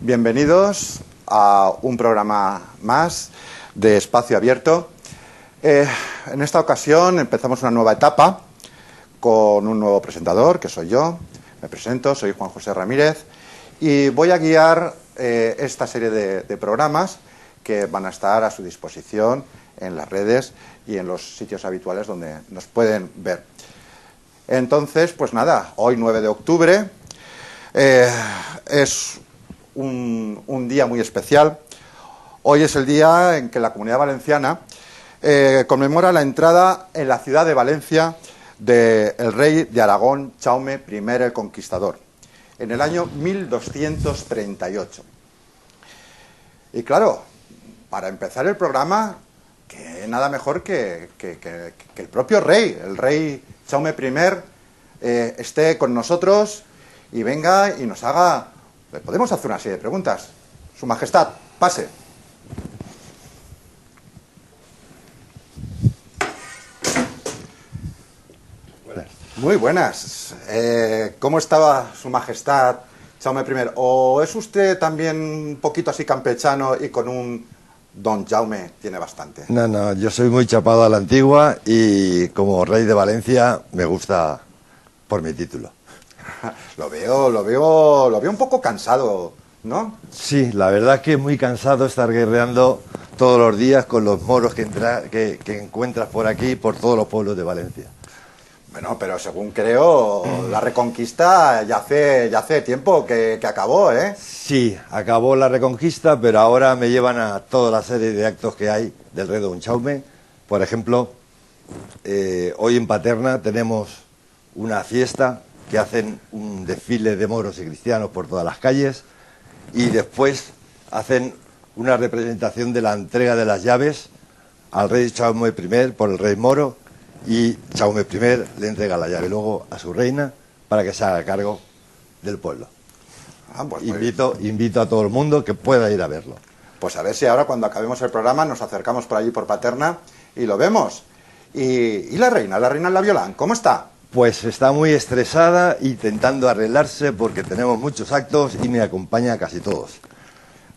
Bienvenidos a un programa más de Espacio Abierto. En esta ocasión empezamos una nueva etapa con un nuevo presentador, que soy yo. Me presento, soy Juan José Ramírez y voy a guiar esta serie de programas que van a estar a su disposición en las redes y en los sitios habituales donde nos pueden ver. Entonces, pues nada, hoy 9 de octubre es un día muy especial. Hoy es el día en que la Comunidad Valenciana conmemora la entrada en la ciudad de Valencia del rey de Aragón, Jaume I el Conquistador, en el año 1238. Y claro, para empezar el programa, que nada mejor que el propio rey, el rey Jaume I, esté con nosotros y venga y nos haga... Podemos hacer una serie de preguntas. Su Majestad, pase. Buenas. Muy buenas. ¿Cómo estaba Su Majestad Jaume I? ¿O es usted también un poquito así campechano y con un Don Jaume tiene bastante? No, yo soy muy chapado a la antigua y como rey de Valencia me gusta por mi título. Lo veo un poco cansado, ¿no? Sí, la verdad es que es muy cansado estar guerreando todos los días con los moros que encuentras por aquí, por todos los pueblos de Valencia. Bueno, pero según creo, la Reconquista ya hace tiempo que acabó, ¿eh? Sí, acabó la Reconquista, pero ahora me llevan a toda la serie de actos que hay del rey Don Jaume. Por ejemplo, hoy en Paterna tenemos una fiesta que hacen un desfile de moros y cristianos por todas las calles y después hacen una representación de la entrega de las llaves al rey Jaume I por el rey moro, y Jaume I le entrega la llave luego a su reina para que se haga cargo del pueblo. Pues Invito a todo el mundo que pueda ir a verlo. Pues a ver si ahora cuando acabemos el programa nos acercamos por allí por Paterna y lo vemos. ¿Y la reina Laviolán, cómo está? Pues está muy estresada, intentando arreglarse porque tenemos muchos actos y me acompaña a casi todos.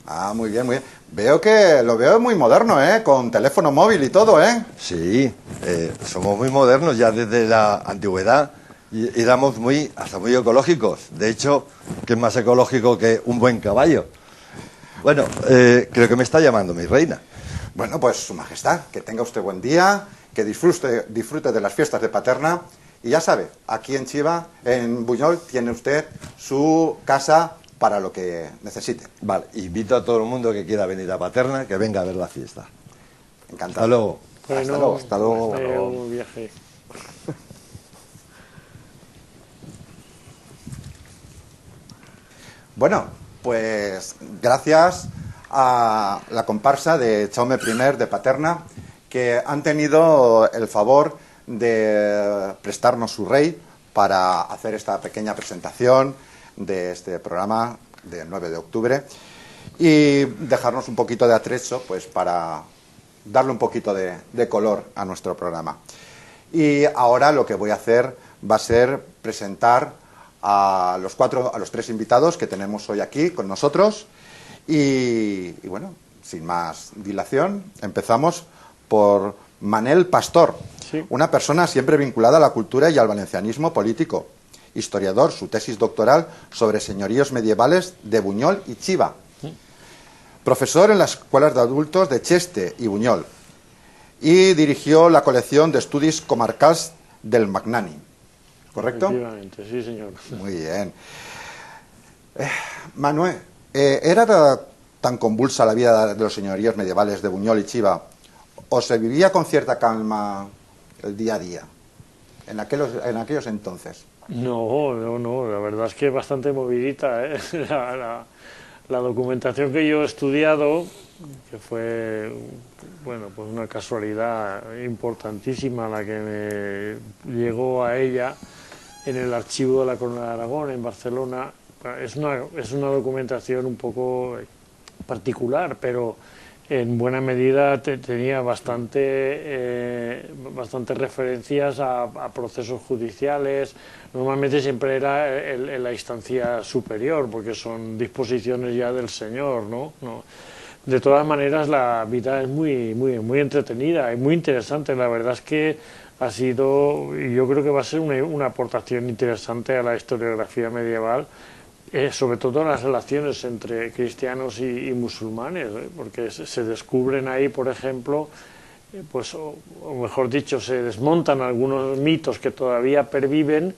Ah, muy bien, muy bien. Lo veo muy moderno, ¿eh? Con teléfono móvil y todo, ¿eh? Sí, somos muy modernos ya desde la antigüedad y éramos hasta muy ecológicos. De hecho, ¿qué es más ecológico que un buen caballo? Bueno, creo que me está llamando mi reina. Bueno, pues Su Majestad, que tenga usted buen día, que disfrute de las fiestas de Paterna. Y ya sabe, aquí en Chiva, en Buñol, tiene usted su casa para lo que necesite. Vale, invito a todo el mundo que quiera venir a Paterna, que venga a ver la fiesta. Encantado. Hasta luego. Bueno, Hasta luego. Un viaje. Bueno, pues gracias a la comparsa de Jaume I de Paterna, que han tenido el favor de prestarnos su rey para hacer esta pequeña presentación de este programa del 9 de octubre y dejarnos un poquito de atrecho pues para darle un poquito de color a nuestro programa. Y ahora lo que voy a hacer va a ser presentar a los tres invitados que tenemos hoy aquí con nosotros y bueno, sin más dilación, empezamos por Manel Pastor. Sí. Una persona siempre vinculada a la cultura y al valencianismo político. Historiador, su tesis doctoral sobre señoríos medievales de Buñol y Chiva. Profesor en las escuelas de adultos de Cheste y Buñol. Y dirigió la colección de estudios comarcals del Magnani. ¿Correcto? Efectivamente, sí, señor. Muy bien. Manuel, ¿era tan convulsa la vida de los señoríos medievales de Buñol y Chiva? ¿O se vivía con cierta calma el día a día en aquellos entonces? No, la verdad es que es bastante movidita, ¿eh? La documentación que yo he estudiado, que fue, bueno, pues una casualidad importantísima la que me llegó a ella en el archivo de la Corona de Aragón, en Barcelona, es una documentación un poco particular, pero en buena medida tenía bastantes referencias a procesos judiciales. Normalmente siempre era en la instancia superior, porque son disposiciones ya del Señor, ¿no? De todas maneras, la vida es muy entretenida y muy interesante. La verdad es que ha sido, y yo creo que va a ser una aportación interesante a la historiografía medieval, sobre todo las relaciones entre cristianos y musulmanes, porque se descubren ahí, por ejemplo, pues, o mejor dicho, se desmontan algunos mitos que todavía perviven,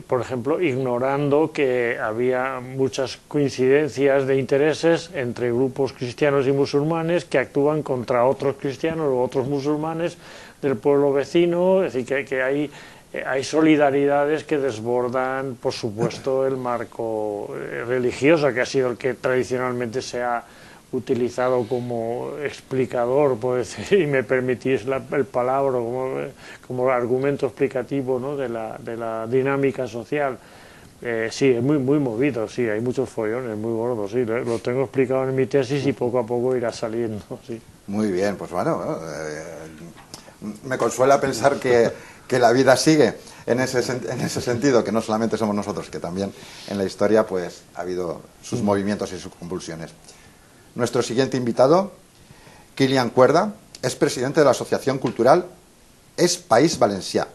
por ejemplo, ignorando que había muchas coincidencias de intereses entre grupos cristianos y musulmanes que actúan contra otros cristianos o otros musulmanes del pueblo vecino. Es decir, que hay solidaridades que desbordan, por supuesto, el marco religioso, que ha sido el que tradicionalmente se ha utilizado como explicador, puedo decir, y me permitís el palabra, como argumento explicativo, ¿no?, de la dinámica social. Sí, es muy movido, sí, hay muchos follones muy gordos, sí, lo tengo explicado en mi tesis y poco a poco irá saliendo, sí. Muy bien, pues bueno, me consuela pensar que la vida sigue en ese sentido, que no solamente somos nosotros, que también en la historia pues ha habido sus movimientos y sus convulsiones. Nuestro siguiente invitado, Kilian Cuerda, es presidente de la Asociación Cultural Es País Valencià,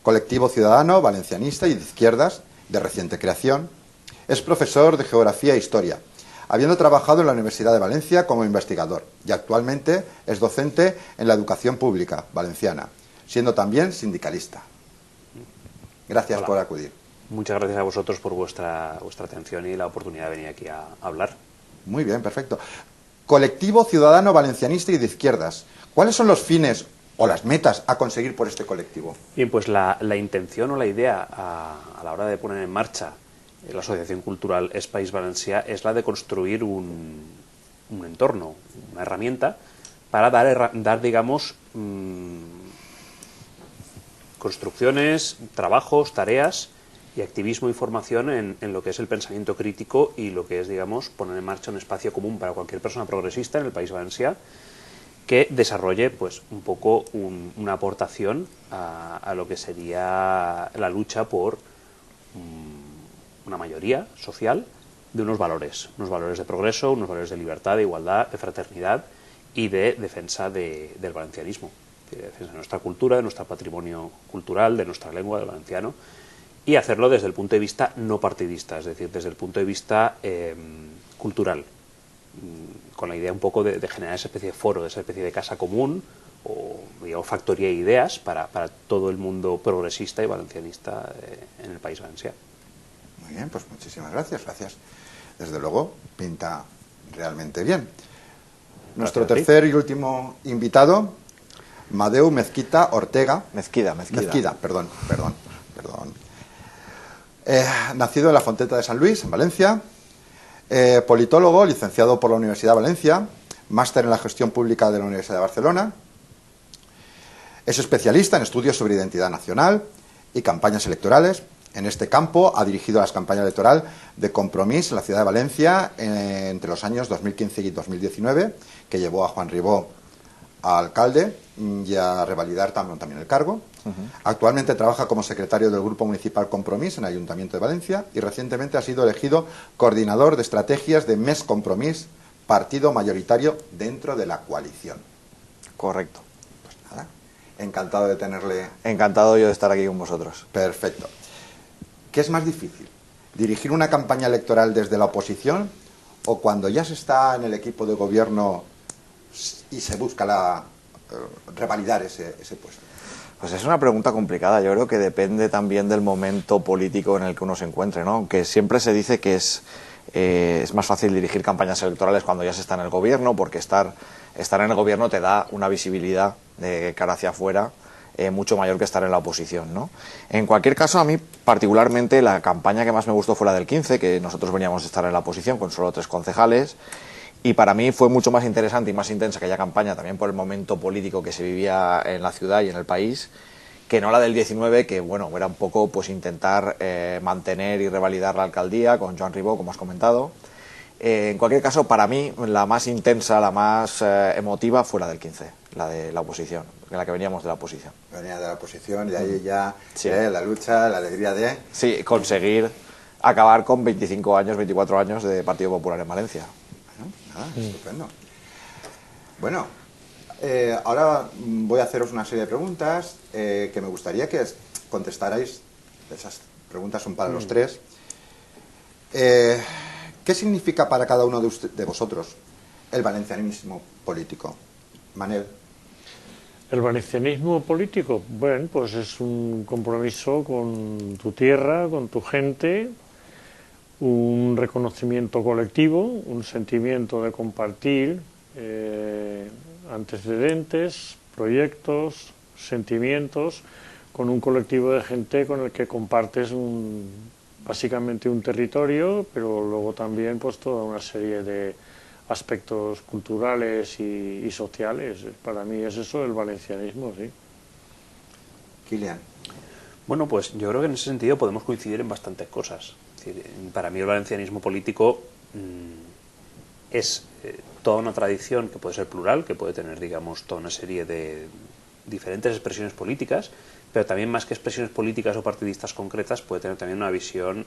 colectivo ciudadano valencianista y de izquierdas de reciente creación. Es profesor de Geografía e Historia, habiendo trabajado en la Universidad de Valencia como investigador, y actualmente es docente en la educación pública valenciana, siendo también sindicalista. Gracias por acudir. Muchas gracias a vosotros por vuestra atención y la oportunidad de venir aquí a hablar. Muy bien, perfecto. Colectivo ciudadano valencianista y de izquierdas. ¿Cuáles son los fines o las metas a conseguir por este colectivo? Bien, pues la intención o la idea a la hora de poner en marcha la Asociación Cultural Es País Valencià es la de construir un entorno, una herramienta para dar digamos, construcciones, trabajos, tareas y activismo y formación en lo que es el pensamiento crítico y lo que es, digamos, poner en marcha un espacio común para cualquier persona progresista en el País Valencià que desarrolle pues un poco una aportación a lo que sería la lucha por una mayoría social de unos valores de progreso, unos valores de libertad, de igualdad, de fraternidad y de defensa del valencianismo, de defensa de nuestra cultura, de nuestro patrimonio cultural, de nuestra lengua, del valenciano, y hacerlo desde el punto de vista no partidista, es decir, desde el punto de vista cultural, con la idea un poco de generar esa especie de foro, esa especie de casa común o digamos, factoría de ideas para todo el mundo progresista y valencianista en el País Valencià. Muy bien, pues muchísimas gracias. Desde luego, pinta realmente bien. Nuestro tercer y último invitado, Madeu Mezquida Ortega. Mezquida, perdón. Nacido en la Fonteta de San Luis, en Valencia, politólogo, licenciado por la Universidad de Valencia, máster en la gestión pública de la Universidad de Barcelona. Es especialista en estudios sobre identidad nacional y campañas electorales. En este campo ha dirigido las campañas electorales de Compromís en la ciudad de Valencia entre los años 2015 y 2019, que llevó a Juan Ribó a alcalde y a revalidar también el cargo. Actualmente trabaja como secretario del Grupo Municipal Compromís en el Ayuntamiento de Valencia y recientemente ha sido elegido coordinador de estrategias de MES Compromís, partido mayoritario dentro de la coalición. Correcto. Pues nada, encantado de tenerle. Encantado yo de estar aquí con vosotros. Perfecto. ¿Qué es más difícil? ¿Dirigir una campaña electoral desde la oposición o cuando ya se está en el equipo de gobierno y se busca revalidar ese puesto? Pues es una pregunta complicada. Yo creo que depende también del momento político en el que uno se encuentre, ¿no? Aunque siempre se dice que es más fácil dirigir campañas electorales cuando ya se está en el gobierno, porque estar en el gobierno te da una visibilidad de cara hacia afuera mucho mayor que estar en la oposición, ¿no? En cualquier caso, a mí particularmente la campaña que más me gustó fue la del 15, que nosotros veníamos a estar en la oposición con solo 3 concejales, y para mí fue mucho más interesante y más intensa aquella campaña, también por el momento político que se vivía en la ciudad y en el país, que no la del 19, que bueno, era un poco pues intentar mantener y revalidar la alcaldía con Joan Ribó, como has comentado, En cualquier caso, para mí, la más intensa, la más emotiva fue la del 15, la de la oposición, en la que veníamos de la oposición. Venía de la oposición y de ahí ya Sí. la lucha, la alegría de... Sí, conseguir acabar con 25 años, 24 años de Partido Popular en Valencia. Bueno, nada, estupendo. Bueno, ahora voy a haceros una serie de preguntas que me gustaría que contestarais. Esas preguntas son para los tres. ¿Qué significa para cada uno de vosotros el valencianismo político? Manel. El valencianismo político, bueno, pues es un compromiso con tu tierra, con tu gente, un reconocimiento colectivo, un sentimiento de compartir antecedentes, proyectos, sentimientos, con un colectivo de gente con el que compartes básicamente un territorio, pero luego también pues toda una serie de aspectos culturales y sociales. Para mí es eso el valencianismo, sí. Kilian. Bueno, pues yo creo que en ese sentido podemos coincidir en bastantes cosas. Es decir, para mí el valencianismo político es toda una tradición que puede ser plural, que puede tener, digamos, toda una serie de diferentes expresiones políticas, pero también más que expresiones políticas o partidistas concretas, puede tener también una visión,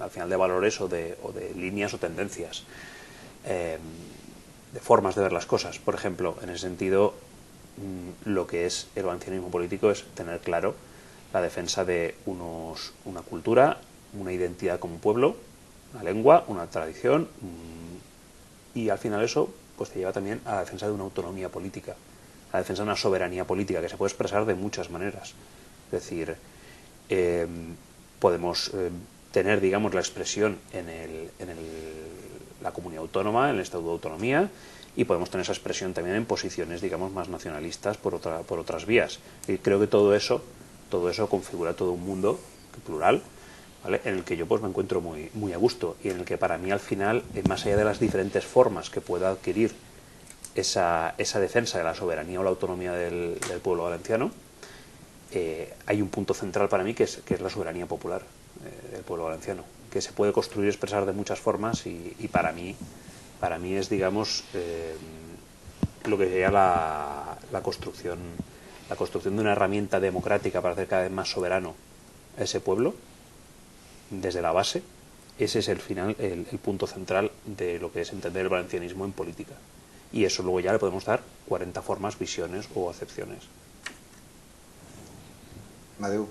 al final, de valores o de líneas o tendencias, de formas de ver las cosas. Por ejemplo, en ese sentido, lo que es el valencianismo político es tener claro la defensa de una cultura, una identidad como pueblo, una lengua, una tradición, y al final eso pues te lleva también a la defensa de una autonomía política, a la defensa de una soberanía política que se puede expresar de muchas maneras. Es decir, podemos tener, digamos, la expresión en la comunidad autónoma, en el Estatuto de Autonomía, y podemos tener esa expresión también en posiciones, digamos, más nacionalistas por otras vías. Y creo que todo eso configura todo un mundo plural, ¿vale?, en el que yo pues me encuentro muy, muy a gusto, y en el que para mí al final, más allá de las diferentes formas que pueda adquirir esa defensa de la soberanía o la autonomía del pueblo valenciano, hay un punto central para mí que es la soberanía popular del pueblo valenciano, que se puede construir y expresar de muchas formas, y para mí es, digamos, lo que sería la construcción de una herramienta democrática para hacer cada vez más soberano a ese pueblo desde la base. Ese es el punto central de lo que es entender el valencianismo en política, y eso luego ya le podemos dar 40 formas, visiones o acepciones. Madeu.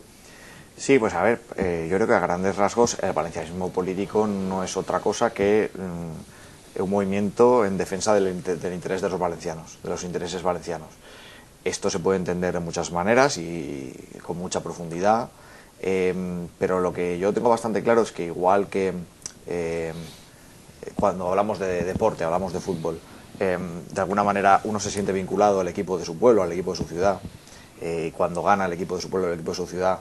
Sí, pues a ver, yo creo que a grandes rasgos el valencianismo político no es otra cosa que un movimiento en defensa del interés de los valencianos, de los intereses valencianos. Esto se puede entender de muchas maneras y con mucha profundidad, pero lo que yo tengo bastante claro es que igual que cuando hablamos de deporte, hablamos de fútbol, de alguna manera uno se siente vinculado al equipo de su pueblo, al equipo de su ciudad, y cuando gana el equipo de su pueblo, el equipo de su ciudad,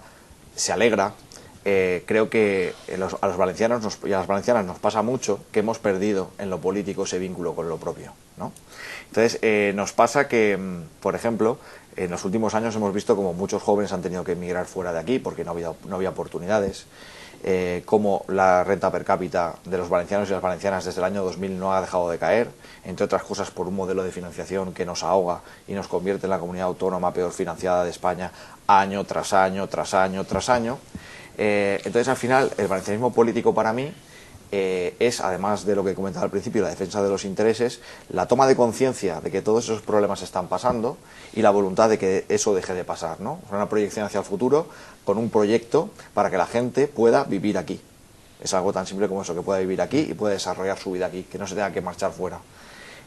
se alegra. Creo que a los valencianos y a las valencianas nos pasa mucho que hemos perdido en lo político ese vínculo con lo propio, ¿no? Entonces, nos pasa que, por ejemplo, en los últimos años hemos visto como muchos jóvenes han tenido que emigrar fuera de aquí porque no había oportunidades, como la renta per cápita de los valencianos y las valencianas desde el año 2000 no ha dejado de caer, entre otras cosas por un modelo de financiación que nos ahoga y nos convierte en la comunidad autónoma peor financiada de España año tras año, tras año, tras año. Entonces, al final, el valencianismo político para mí es, además de lo que comentaba al principio, la defensa de los intereses, la toma de conciencia de que todos esos problemas están pasando y la voluntad de que eso deje de pasar, ¿no? Una proyección hacia el futuro con un proyecto para que la gente pueda vivir aquí. Es algo tan simple como eso, que pueda vivir aquí y pueda desarrollar su vida aquí, que no se tenga que marchar fuera.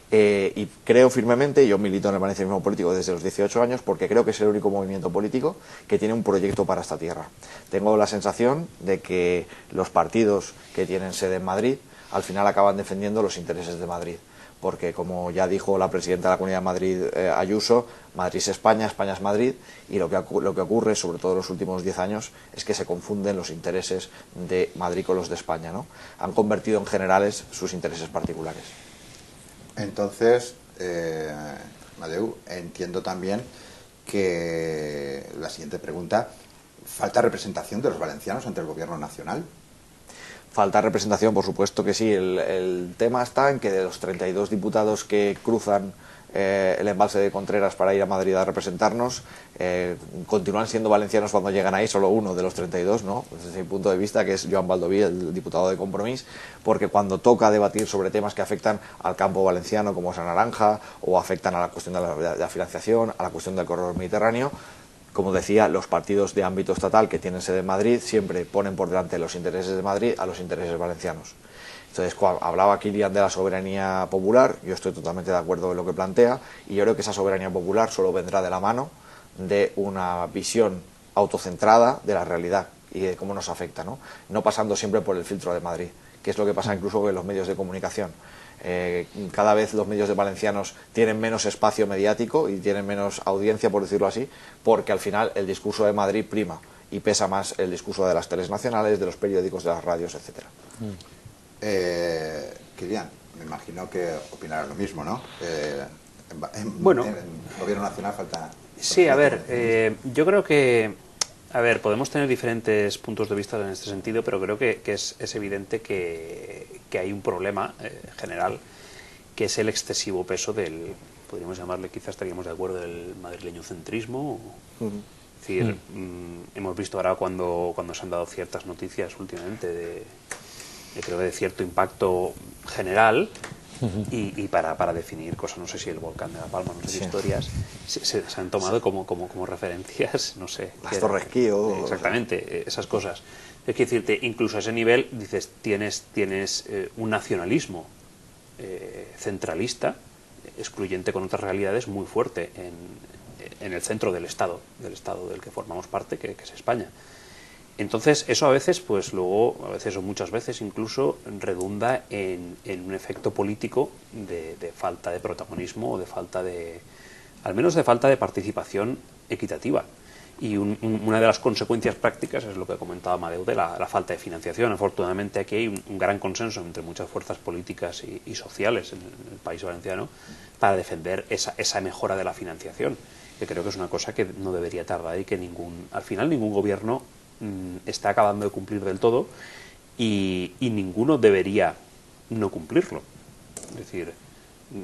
Y creo firmemente, yo milito en el valencianismo político desde los 18 años porque creo que es el único movimiento político que tiene un proyecto para esta tierra. Tengo la sensación de que los partidos que tienen sede en Madrid al final acaban defendiendo los intereses de Madrid, porque como ya dijo la presidenta de la Comunidad de Madrid, Ayuso, Madrid es España, España es Madrid, y lo que ocurre, sobre todo en los últimos 10 años, es que se confunden los intereses de Madrid con los de España, ¿no? Han convertido en generales sus intereses particulares. Entonces, Madeu, entiendo también que la siguiente pregunta, ¿falta representación de los valencianos ante el gobierno nacional? Falta representación, por supuesto que sí. El tema está en que de los 32 diputados que cruzan el embalse de Contreras para ir a Madrid a representarnos, continúan siendo valencianos cuando llegan ahí, solo uno de los 32, ¿no? Desde mi punto de vista, que es Joan Baldoví, el diputado de Compromís, porque cuando toca debatir sobre temas que afectan al campo valenciano, como es la naranja, o afectan a la cuestión de la financiación, a la cuestión del corredor mediterráneo, como decía, los partidos de ámbito estatal que tienen sede en Madrid siempre ponen por delante los intereses de Madrid a los intereses valencianos. Entonces, hablaba Kilian de la soberanía popular, yo estoy totalmente de acuerdo en lo que plantea, y yo creo que esa soberanía popular solo vendrá de la mano de una visión autocentrada de la realidad y de cómo nos afecta, ¿no? No pasando siempre por el filtro de Madrid, que es lo que pasa incluso en los medios de comunicación. Cada vez los medios de valencianos tienen menos espacio mediático y tienen menos audiencia, por decirlo así, porque al final el discurso de Madrid prima y pesa más el discurso de las teles nacionales, de los periódicos, de las radios, etcétera. Kilian, me imagino que opinarás lo mismo, ¿no? Bueno, en el Gobierno Nacional falta... Sí, a ver, yo creo que... A ver, podemos tener diferentes puntos de vista en este sentido, pero creo que es evidente que hay un problema general, que es el excesivo peso del, podríamos llamarle, quizás estaríamos de acuerdo, del madrileño centrismo. Es decir, hemos visto ahora cuando se han dado ciertas noticias últimamente creo que de cierto impacto general, y para definir cosas, no sé si el volcán de La Palma, no sé si historias, se han tomado como referencias, no sé. Las Torres Kío. Exactamente, esas cosas. Es que decirte, incluso a ese nivel, dices, tienes un nacionalismo centralista, excluyente con otras realidades, muy fuerte en el centro del Estado del que formamos parte, que es España. Entonces, eso a veces, pues luego, a veces o muchas veces incluso, redunda en un efecto político de falta de protagonismo o de falta de, al menos de falta de participación equitativa. Y una de las consecuencias prácticas es lo que comentaba Amadeu de la falta de financiación. Afortunadamente aquí hay un gran consenso entre muchas fuerzas políticas y sociales en el país valenciano para defender esa mejora de la financiación, que creo que es una cosa que no debería tardar y que al final ningún gobierno está acabando de cumplir del todo, y ninguno debería no cumplirlo. Es decir,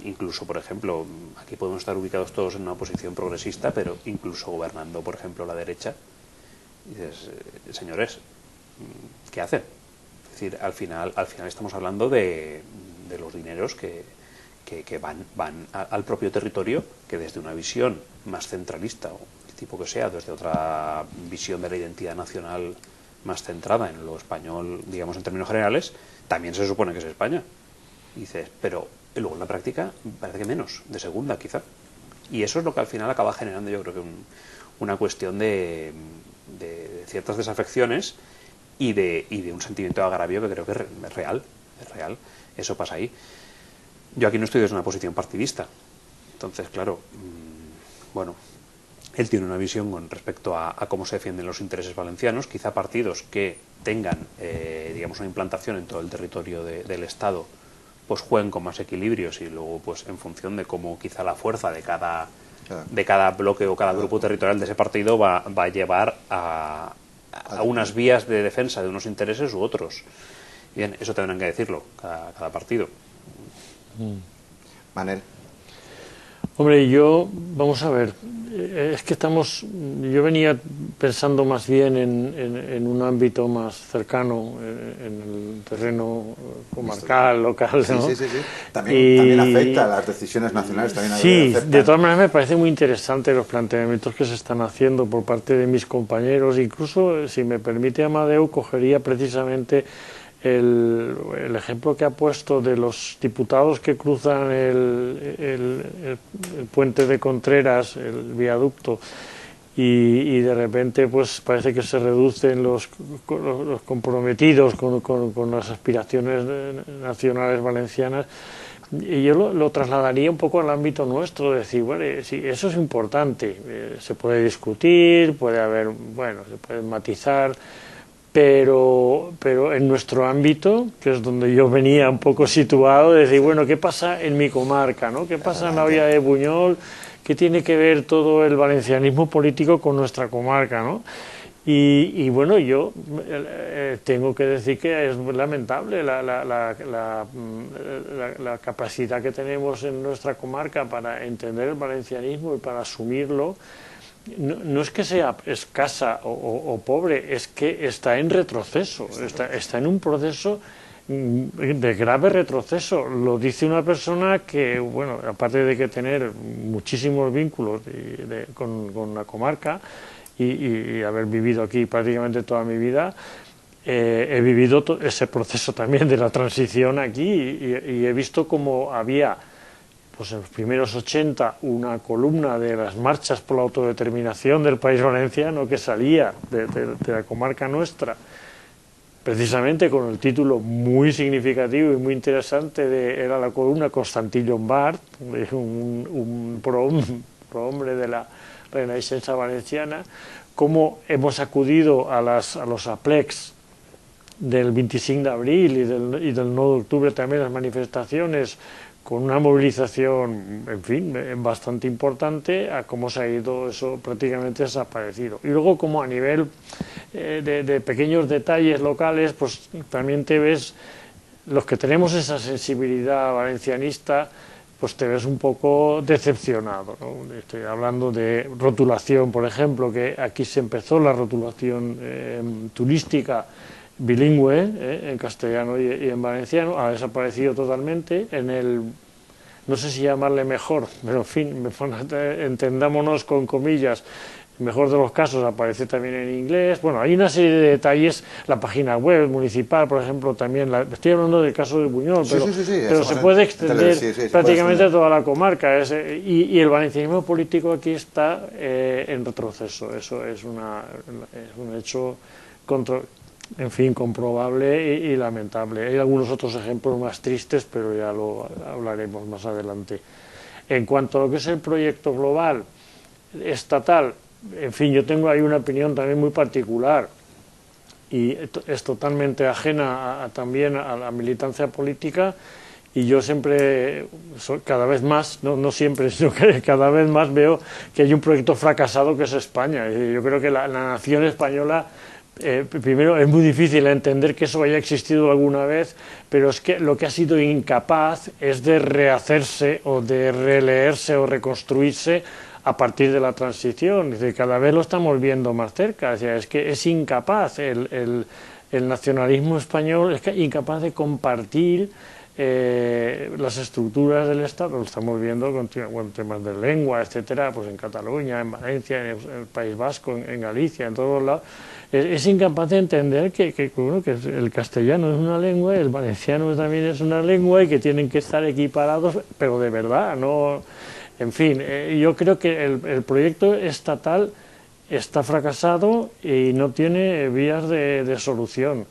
incluso, por ejemplo, aquí podemos estar ubicados todos en una posición progresista, pero incluso gobernando, por ejemplo, la derecha, dices, señores, ¿qué hacen? Es decir, al final estamos hablando de los dineros que van al propio territorio, que desde una visión más centralista o tipo que sea, desde otra visión de la identidad nacional más centrada en lo español, digamos en términos generales, también se supone que es España. Y dices, pero luego en la práctica parece que menos, de segunda quizá. Y eso es lo que al final acaba generando, yo creo que una cuestión de ciertas desafecciones y de un sentimiento de agravio que creo que es real. Eso pasa ahí. Yo aquí no estoy desde una posición partidista. Entonces, claro, bueno, él tiene una visión con respecto a cómo se defienden los intereses valencianos. Quizá partidos que tengan, digamos, una implantación en todo el territorio del Estado, pues jueguen con más equilibrios, y luego, pues en función de cómo quizá la fuerza de cada bloque o cada grupo territorial de ese partido va a llevar a unas vías de defensa de unos intereses u otros. Bien, eso tendrán que decirlo cada partido. Manel. Hombre, vamos a ver, es que yo venía pensando más bien en un ámbito más cercano, en el terreno comarcal, local, ¿no? Sí. También afecta a las decisiones nacionales. Sí, de todas maneras me parece muy interesante los planteamientos que se están haciendo por parte de mis compañeros. Incluso, si me permite, Amadeu, cogería precisamente el ejemplo que ha puesto de los diputados que cruzan el puente de Contreras, el viaducto, y de repente pues parece que se reducen los comprometidos con las aspiraciones nacionales valencianas. Y yo lo trasladaría un poco al ámbito nuestro, decir, bueno, sí, eso es importante, se puede discutir, se puede matizar, pero en nuestro ámbito, que es donde yo venía un poco situado, decir, bueno, ¿qué pasa en mi comarca, ¿no? ¿Qué pasa en la Hoya de Buñol? ¿Qué tiene que ver todo el valencianismo político con nuestra comarca, ¿no? Y bueno, yo tengo que decir que es lamentable la capacidad que tenemos en nuestra comarca para entender el valencianismo y para asumirlo. No es que sea escasa o pobre, es que está en retroceso, está en un proceso de grave retroceso. Lo dice una persona que, bueno, aparte de que tener muchísimos vínculos con la comarca y haber vivido aquí prácticamente toda mi vida, he vivido ese proceso también de la transición aquí y he visto cómo había, pues en los primeros 80, una columna de las marchas por la autodeterminación del País Valenciano que salía de la comarca nuestra, precisamente con el título muy significativo y muy interesante era la columna Constantí Llombart, un prohombre de la Renaixença valenciana, cómo hemos acudido a los aplecs del 25 de abril y del 9 de octubre también, las manifestaciones, con una movilización, en fin, bastante importante, a cómo se ha ido eso prácticamente desaparecido. Y luego, como a nivel de pequeños detalles locales, pues también te ves, los que tenemos esa sensibilidad valencianista, pues te ves un poco decepcionado, ¿no? Estoy hablando de rotulación, por ejemplo, que aquí se empezó la rotulación turística bilingüe, en castellano y en valenciano, ha desaparecido totalmente. No sé si llamarle mejor, pero en fin, entendámonos con comillas, mejor de los casos aparece también en inglés. Bueno, hay una serie de detalles, la página web municipal, por ejemplo, también, estoy hablando del caso de Buñol, pero se puede extender prácticamente a toda la comarca, y el valencianismo político aquí está en retroceso. Eso es un hecho en fin, comprobable y lamentable. Hay algunos otros ejemplos más tristes, pero ya lo hablaremos más adelante. En cuanto a lo que es el proyecto global estatal, en fin, yo tengo ahí una opinión también muy particular y es totalmente ajena también a la militancia política, y yo siempre, cada vez más, no siempre, sino que cada vez más veo que hay un proyecto fracasado que es España. Yo creo que la nación española, primero, es muy difícil entender que eso haya existido alguna vez, pero es que lo que ha sido incapaz es de rehacerse o de releerse o reconstruirse a partir de la transición. Es decir, cada vez lo estamos viendo más cerca. Es que es incapaz el nacionalismo español, es que incapaz de compartir las estructuras del Estado. Lo estamos viendo con temas de lengua, etcétera, pues en Cataluña, en Valencia, en el País Vasco, en Galicia, en todos lados. Es incapaz de entender que el castellano es una lengua, el valenciano también es una lengua y que tienen que estar equiparados, pero de verdad, no. En fin, yo creo que el proyecto estatal está fracasado y no tiene vías de solución.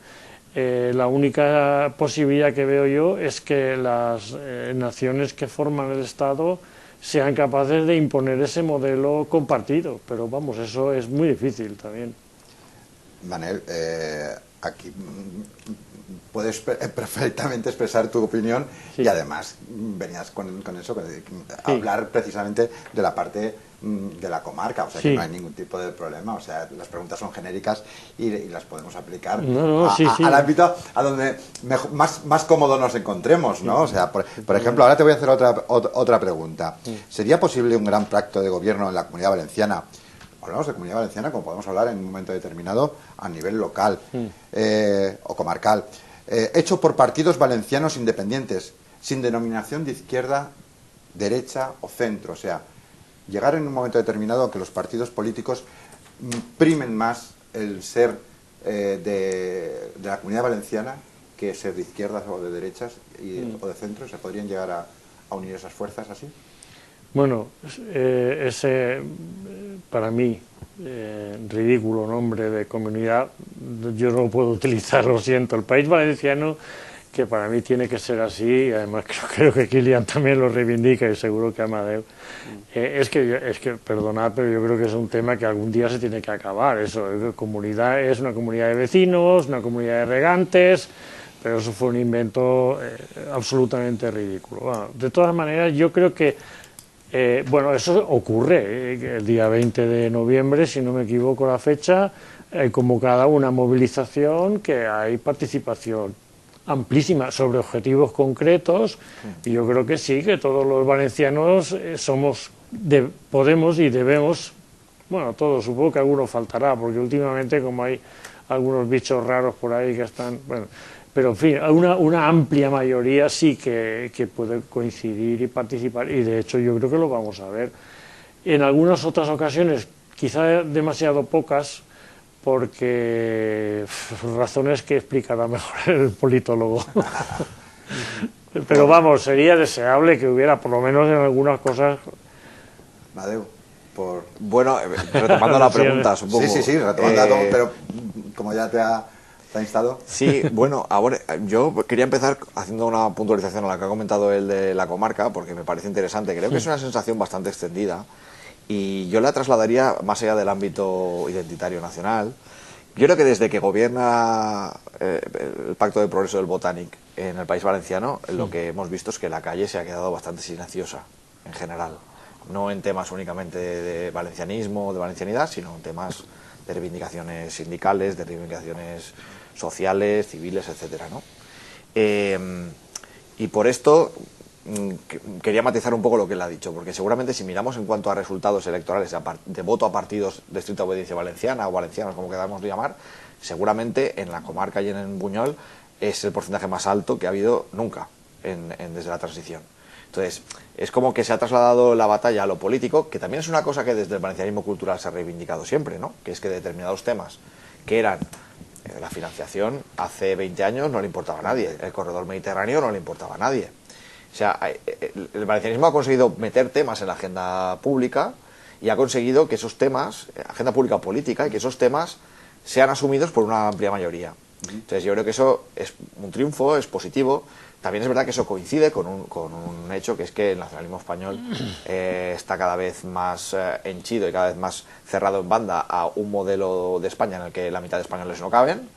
La única posibilidad que veo yo es que las naciones que forman el Estado sean capaces de imponer ese modelo compartido, pero vamos, eso es muy difícil también. Manel, aquí puedes perfectamente expresar tu opinión, sí. Y además venías con eso, hablar precisamente de la parte de la comarca, o sea, sí, que no hay ningún tipo de problema, o sea, las preguntas son genéricas y las podemos aplicar al ámbito a donde más cómodo nos encontremos, ¿no? O sea, por ejemplo, ahora te voy a hacer otra pregunta. ¿Sería posible un gran pacto de gobierno en la Comunidad Valenciana? Hablamos de Comunidad Valenciana, como podemos hablar en un momento determinado a nivel local o comarcal, hecho por partidos valencianos independientes, sin denominación de izquierda, derecha o centro. O sea, llegar en un momento determinado a que los partidos políticos primen más el ser de la Comunidad Valenciana que ser de izquierdas o de derechas o de centro. ¿Se podrían llegar a unir esas fuerzas así? Bueno, ese, para mí, ridículo nombre de comunidad, yo no lo puedo utilizar, lo siento. El País Valenciano, que para mí tiene que ser así, y además creo que Kilian también lo reivindica y seguro que Amadeu, es que, perdonad, pero yo creo que es un tema que algún día se tiene que acabar. Eso, comunidad es una comunidad de vecinos, una comunidad de regantes, pero eso fue un invento absolutamente ridículo. Bueno, de todas maneras, yo creo que bueno, eso ocurre el día 20 de noviembre, si no me equivoco la fecha, convocada una movilización, que hay participación amplísima sobre objetivos concretos, y yo creo que sí, que todos los valencianos podemos y debemos, bueno, todos, supongo que alguno faltará, porque últimamente como hay algunos bichos raros por ahí que están, bueno, pero en fin, una amplia mayoría sí que puede coincidir y participar, y de hecho yo creo que lo vamos a ver. En algunas otras ocasiones, quizá demasiado pocas, porque razones que explicará mejor el politólogo. Pero vamos, sería deseable que hubiera, por lo menos en algunas cosas. Madeu, por... Bueno, retomando la pregunta, supongo. Sí, retomando, pero como ya te ha instado. Sí, bueno, ahora yo quería empezar haciendo una puntualización a la que ha comentado el de la comarca, porque me parece interesante. Creo que es una sensación bastante extendida y yo la trasladaría más allá del ámbito identitario nacional. Yo creo que desde que gobierna el Pacto de Progreso del Botànic en el País Valenciano, lo que hemos visto es que la calle se ha quedado bastante silenciosa, en general. No en temas únicamente de valencianismo, de valencianidad, sino en temas de reivindicaciones sindicales, de reivindicaciones sociales, civiles, etcétera, ¿no? Y por esto quería matizar un poco lo que él ha dicho, porque seguramente si miramos en cuanto a resultados electorales de voto a partidos de estricta obediencia valenciana o valencianos, como queramos llamar, seguramente en la comarca y en Buñol es el porcentaje más alto que ha habido nunca desde la transición. Entonces, es como que se ha trasladado la batalla a lo político, que también es una cosa que desde el valencianismo cultural se ha reivindicado siempre, ¿no? Que es que determinados temas que eran la financiación hace 20 años no le importaba a nadie, el corredor mediterráneo no le importaba a nadie. O sea, el valencianismo ha conseguido meter temas en la agenda pública y ha conseguido que esos temas, agenda pública política, y que esos temas sean asumidos por una amplia mayoría. Entonces yo creo que eso es un triunfo, es positivo. También es verdad que eso coincide con un hecho, que es que el nacionalismo español está cada vez más henchido y cada vez más cerrado en banda a un modelo de España en el que la mitad de españoles no caben,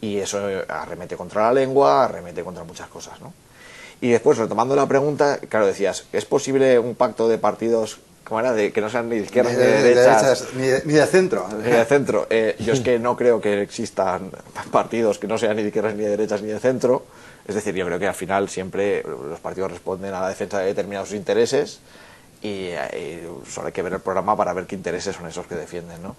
y eso arremete contra la lengua, arremete contra muchas cosas, ¿no? Y después, retomando la pregunta, claro, decías, ¿es posible un pacto de partidos, ¿cómo era?, que no sean ni de izquierdas ni de derechas? Ni de centro. Ni de centro. Yo es que no creo que existan partidos que no sean ni de izquierdas ni de derechas ni de centro. Es decir, yo creo que al final siempre los partidos responden a la defensa de determinados intereses y solo hay que ver el programa para ver qué intereses son esos que defienden, ¿no?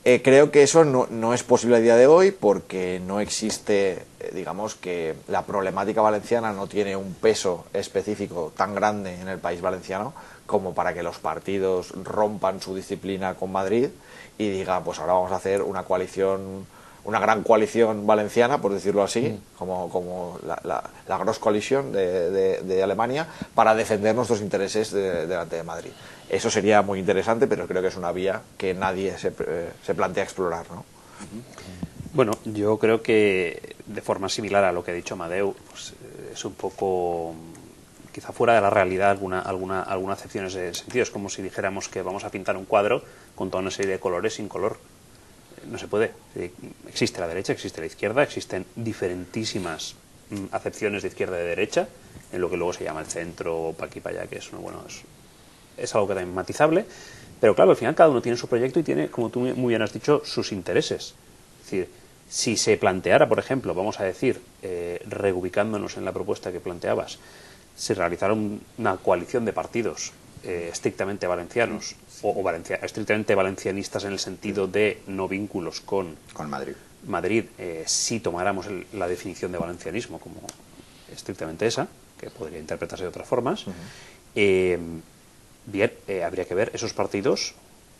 Creo que eso no es posible a día de hoy porque no existe, digamos que la problemática valenciana no tiene un peso específico tan grande en el país valenciano como para que los partidos rompan su disciplina con Madrid y digan, pues ahora vamos a hacer una coalición, una gran coalición valenciana, por decirlo así, como la Großkoalition de Alemania, para defender nuestros intereses delante de Madrid. Eso sería muy interesante, pero creo que es una vía que nadie se plantea explorar, ¿no? Bueno, yo creo que de forma similar a lo que ha dicho Madeu, pues, es un poco, quizá fuera de la realidad, alguna acepción en ese sentido. Es como si dijéramos que vamos a pintar un cuadro con toda una serie de colores sin color. No se puede. Existe la derecha, existe la izquierda, existen diferentísimas acepciones de izquierda y de derecha, en lo que luego se llama el centro, o pa' aquí, pa' allá, que es algo que también matizable, pero claro, al final cada uno tiene su proyecto y tiene, como tú muy bien has dicho, sus intereses. Es decir, si se planteara, por ejemplo, vamos a decir, reubicándonos en la propuesta que planteabas, si realizara una coalición de partidos estrictamente valencianos o estrictamente valencianistas en el sentido de no vínculos con Madrid, si tomáramos la definición de valencianismo como estrictamente esa, que podría interpretarse de otras formas, bien, habría que ver esos partidos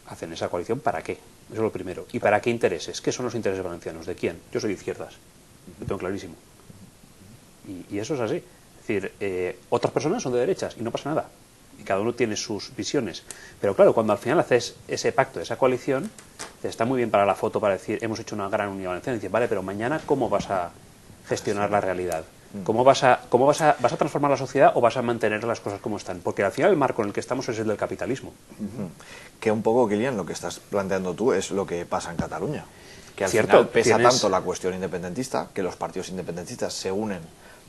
hacen esa coalición para qué, eso es lo primero, y para qué intereses, qué son los intereses valencianos, de quién. Yo soy de izquierdas, lo tengo clarísimo, y eso es así. Es decir, otras personas son de derechas y no pasa nada, y cada uno tiene sus visiones, pero claro, cuando al final haces ese pacto, esa coalición, te está muy bien para la foto, para decir hemos hecho una gran unidad valenciana, y dices, vale, pero mañana ¿cómo vas a gestionar la realidad? ¿Cómo vas a transformar la sociedad o vas a mantener las cosas como están? Porque al final el marco en el que estamos es el del capitalismo. Que un poco, Kilian, lo que estás planteando tú es lo que pasa en Cataluña. Que al Cierto, final pesa tanto la cuestión independentista, que los partidos independentistas se unen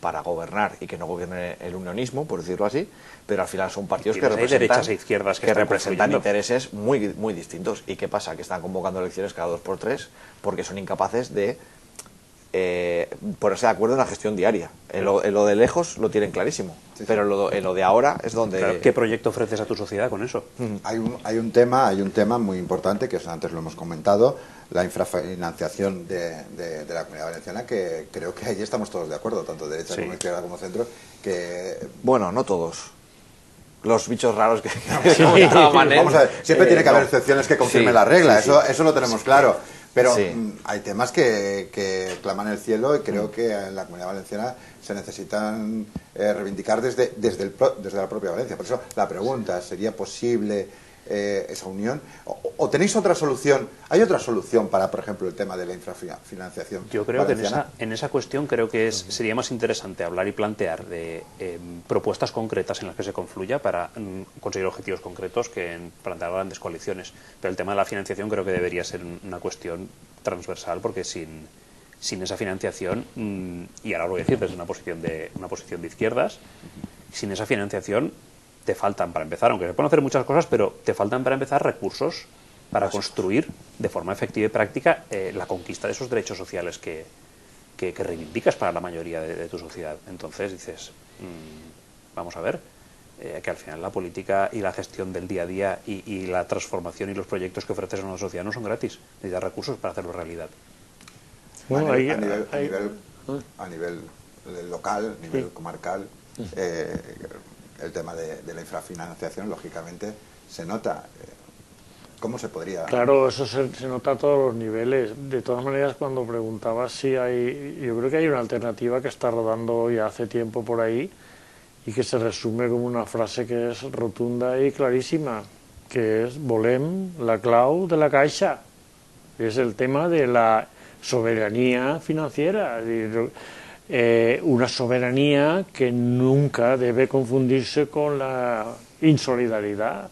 para gobernar y que no gobierne el unionismo, por decirlo así, pero al final son partidos que Hay representan, derechas e izquierdas que están representan confluyendo. intereses muy, muy distintos. ¿Y qué pasa? Que están convocando elecciones cada 2 por 3 porque son incapaces de ponerse de acuerdo en la gestión diaria. En lo de lejos lo tienen clarísimo, pero en lo de ahora es donde... Claro, ¿qué proyecto ofreces a tu sociedad con eso? Hay un tema muy importante que antes lo hemos comentado, la infrafinanciación de la Comunidad Valenciana, que creo que ahí estamos todos de acuerdo, tanto derecha como izquierda como centro, que... Bueno, no todos. Los bichos raros que... Vamos a ver, siempre tiene que haber excepciones que confirmen la regla, eso lo tenemos claro. Pero hay temas que claman el cielo y creo que en la Comunidad Valenciana se necesitan reivindicar desde la propia Valencia. Por eso la pregunta, ¿sería posible esa unión? ¿O tenéis otra solución? ¿Hay otra solución para, por ejemplo, el tema de la infrafinanciación Yo creo valenciana? que en esa cuestión creo que sería más interesante hablar y plantear de propuestas concretas en las que se confluya para conseguir objetivos concretos que en plantear grandes coaliciones. Pero el tema de la financiación creo que debería ser una cuestión transversal, porque sin esa financiación, y ahora lo voy a decir desde una posición de izquierdas, sin esa financiación te faltan, para empezar, aunque se pueden hacer muchas cosas, pero te faltan para empezar recursos para construir de forma efectiva y práctica la conquista de esos derechos sociales que reivindicas para la mayoría de tu sociedad. Entonces dices, vamos a ver, que al final la política y la gestión del día a día y la transformación y los proyectos que ofreces a una sociedad no son gratis, necesitas recursos para hacerlo realidad. Bueno, a nivel local, a nivel comarcal, el tema de la infrafinanciación, lógicamente, se nota. ¿Cómo se podría...? Claro, eso se nota a todos los niveles. De todas maneras, cuando preguntabas si hay... Yo creo que hay una alternativa que está rodando ya hace tiempo por ahí y que se resume como una frase que es rotunda y clarísima, que es volem la clau de la caixa. Es el tema de la soberanía financiera. Una soberanía que nunca debe confundirse con la insolidaridad.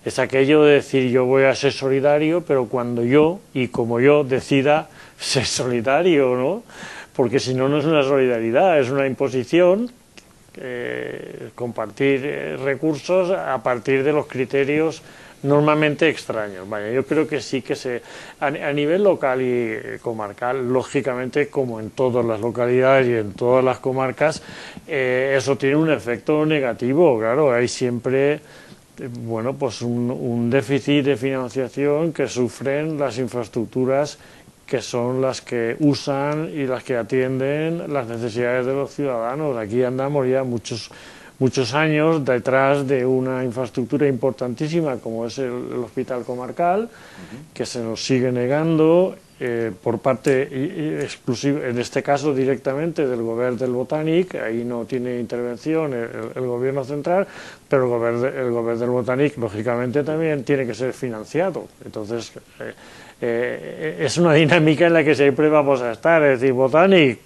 Es aquello de decir yo voy a ser solidario, pero cuando yo y como yo decida ser solidario, ¿no? Porque si no, no es una solidaridad, es una imposición, compartir recursos a partir de los criterios normalmente extraños. Vaya, yo creo que sí que a nivel local y comarcal, lógicamente, como en todas las localidades y en todas las comarcas, eso tiene un efecto negativo. Claro, hay siempre pues un déficit de financiación que sufren las infraestructuras que son las que usan y las que atienden las necesidades de los ciudadanos. Aquí andamos ya muchos años detrás de una infraestructura importantísima como es el hospital comarcal, que se nos sigue negando por parte exclusiva, en este caso directamente del Govern del Botànic. Ahí no tiene intervención el gobierno central, pero el Govern del Botànic lógicamente también tiene que ser financiado. Entonces es una dinámica en la que siempre vamos a estar, es decir, Botànic,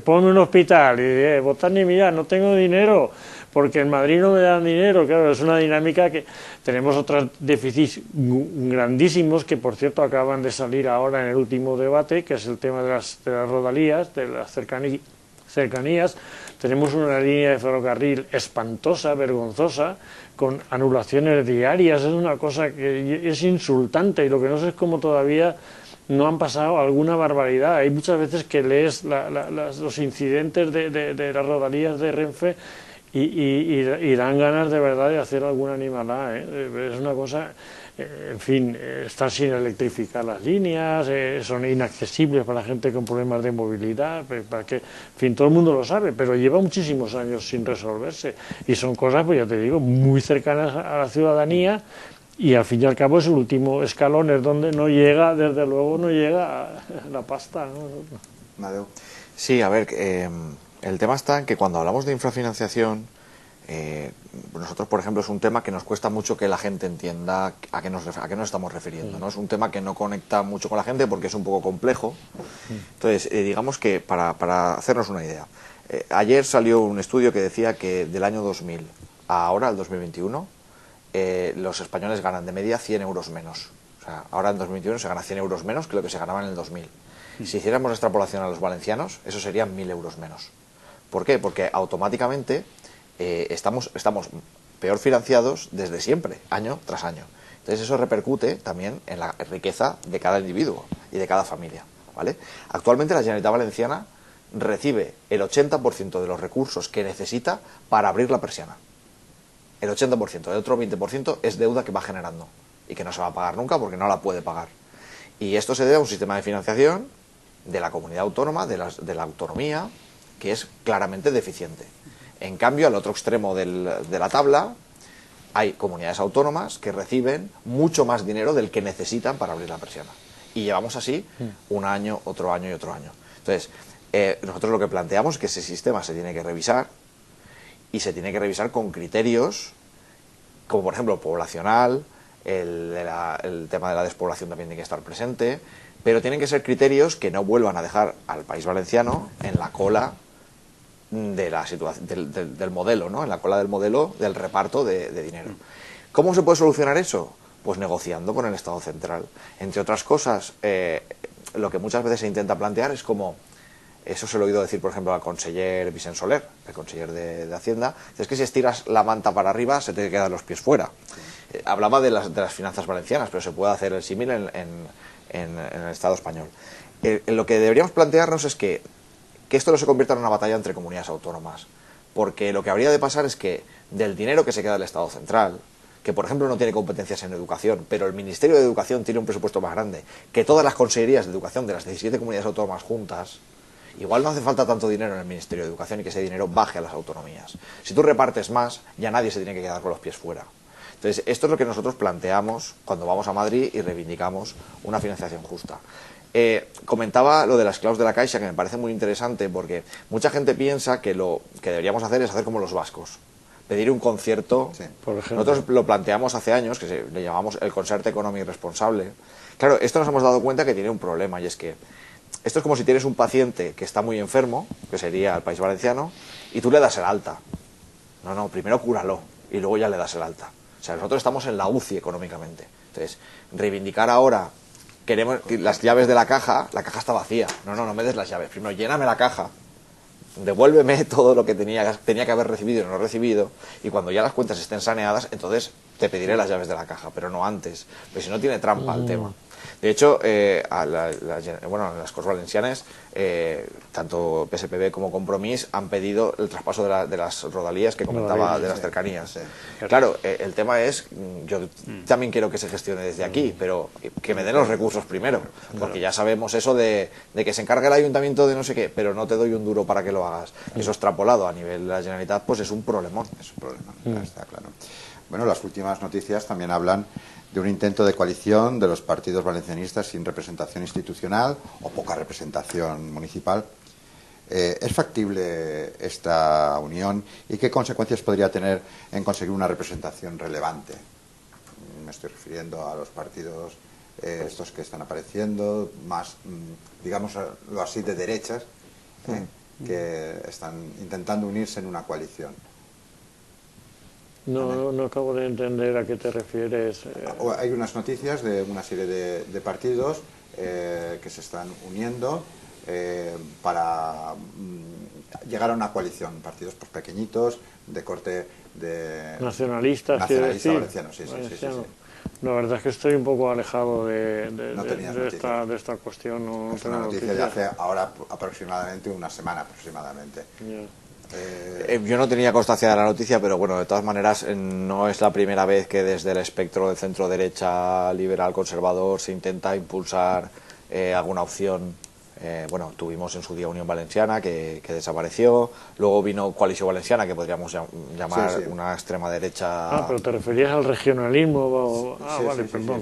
ponme un hospital, y Botànic, mira, no tengo dinero, porque en Madrid no me dan dinero. Claro, es una dinámica que tenemos otros déficits grandísimos que, por cierto, acaban de salir ahora en el último debate, que es el tema de las rodalías, de las cercanías. Tenemos una línea de ferrocarril espantosa, vergonzosa, con anulaciones diarias. Es una cosa que es insultante, y lo que no sé es cómo todavía no han pasado alguna barbaridad. Hay muchas veces que lees los incidentes de las rodalías de Renfe y dan ganas de verdad de hacer alguna animalada, Es una cosa, en fin, están sin electrificar las líneas, son inaccesibles para la gente con problemas de movilidad, para que, en fin, todo el mundo lo sabe, pero lleva muchísimos años sin resolverse, y son cosas, pues ya te digo, muy cercanas a la ciudadanía, y al fin y al cabo es el último escalón, es donde no llega, desde luego no llega la pasta, ¿no? Madeu. Sí, a ver, el tema está en que cuando hablamos de infrafinanciación, nosotros, por ejemplo, es un tema que nos cuesta mucho que la gente entienda a qué nos estamos refiriendo, ¿no? Es un tema que no conecta mucho con la gente porque es un poco complejo. Entonces, digamos que para hacernos una idea, ayer salió un estudio que decía que del año 2000 a ahora, el 2021, los españoles ganan de media 100 euros menos. O sea, ahora en 2021 se gana 100 euros menos que lo que se ganaba en el 2000. Si hiciéramos extrapolación a los valencianos, eso serían 1.000 euros menos. ¿Por qué? Porque automáticamente estamos peor financiados desde siempre, año tras año. Entonces eso repercute también en la riqueza de cada individuo y de cada familia, ¿vale? Actualmente la Generalitat Valenciana recibe el 80% de los recursos que necesita para abrir la persiana. El 80%, el otro 20% es deuda que va generando y que no se va a pagar nunca porque no la puede pagar. Y esto se debe a un sistema de financiación de la comunidad autónoma, de la autonomía, que es claramente deficiente. En cambio, al otro extremo de la tabla, hay comunidades autónomas que reciben mucho más dinero del que necesitan para abrir la persiana. Y llevamos así un año, otro año y otro año. Entonces, nosotros lo que planteamos es que ese sistema se tiene que revisar, y se tiene que revisar con criterios como, por ejemplo, poblacional, el tema de la despoblación también tiene que estar presente, pero tienen que ser criterios que no vuelvan a dejar al País Valenciano en la cola de la situación del modelo, ¿no? En la cola del modelo del reparto de dinero. ¿Cómo se puede solucionar eso? Pues negociando con el Estado central. Entre otras cosas, lo que muchas veces se intenta plantear es como, eso se lo he oído decir, por ejemplo, al conseller Vicent Soler, el conseller de Hacienda, es que si estiras la manta para arriba se te quedan los pies fuera. Hablaba de las finanzas valencianas, pero se puede hacer el símil en el Estado español. Lo que deberíamos plantearnos es que esto no se convierta en una batalla entre comunidades autónomas, porque lo que habría de pasar es que del dinero que se queda del Estado central, que por ejemplo no tiene competencias en educación, pero el Ministerio de Educación tiene un presupuesto más grande que todas las consejerías de educación de las 17 comunidades autónomas juntas, igual no hace falta tanto dinero en el Ministerio de Educación y que ese dinero baje a las autonomías. Si tú repartes más, ya nadie se tiene que quedar con los pies fuera. Entonces, esto es lo que nosotros planteamos cuando vamos a Madrid y reivindicamos una financiación justa. Comentaba lo de las claus de la Caixa, que me parece muy interesante, porque mucha gente piensa que lo que deberíamos hacer es hacer como los vascos, pedir un concierto. Sí. Por ejemplo. Nosotros lo planteamos hace años, que le llamamos el concierto económico responsable. Claro, esto nos hemos dado cuenta que tiene un problema, y es que esto es como si tienes un paciente que está muy enfermo, que sería el País Valenciano, y tú le das el alta. No, primero cúralo y luego ya le das el alta. O sea, nosotros estamos en la UCI económicamente. Entonces, reivindicar ahora, queremos las llaves de la caja está vacía. No me des las llaves. Primero, lléname la caja, devuélveme todo lo que tenía que haber recibido y no recibido, y cuando ya las cuentas estén saneadas, entonces te pediré las llaves de la caja, pero no antes, porque si no tiene trampa el tema. De hecho, en las Corts Valencianes, tanto PSPB como Compromís han pedido el traspaso de las rodalías que comentaba, de las cercanías. Sí. Claro, el tema es, yo también quiero que se gestione desde aquí, pero que me den los recursos primero, porque ya sabemos eso de que se encargue el ayuntamiento de no sé qué, pero no te doy un duro para que lo hagas. Eso extrapolado a nivel de la Generalitat, pues es un problemón. Es un problema, está claro. Bueno, las últimas noticias también hablan de un intento de coalición de los partidos valencianistas sin representación institucional o poca representación municipal. ¿Es factible esta unión y qué consecuencias podría tener en conseguir una representación relevante? Me estoy refiriendo a los partidos estos que están apareciendo, más, digámoslo así, de derechas, que están intentando unirse en una coalición. No acabo de entender a qué te refieres. Hay unas noticias de una serie de partidos que se están uniendo para llegar a una verdad, partidos pues, pequeñitos, de corte de nacionalistas, nacionalista decir, valenciano, sí. La verdad es que estoy un poco alejado de esta cuestión. No es una tengo noticia de hace ahora aproximadamente una semana aproximadamente. Yo no tenía constancia de la noticia, pero bueno, de todas maneras no es la primera vez que desde el espectro de centro derecha, liberal, conservador se intenta impulsar alguna opción. Tuvimos en su día Unión Valenciana que desapareció, luego vino Coalición Valenciana, que podríamos llamar una extrema derecha. Pero te referías al regionalismo.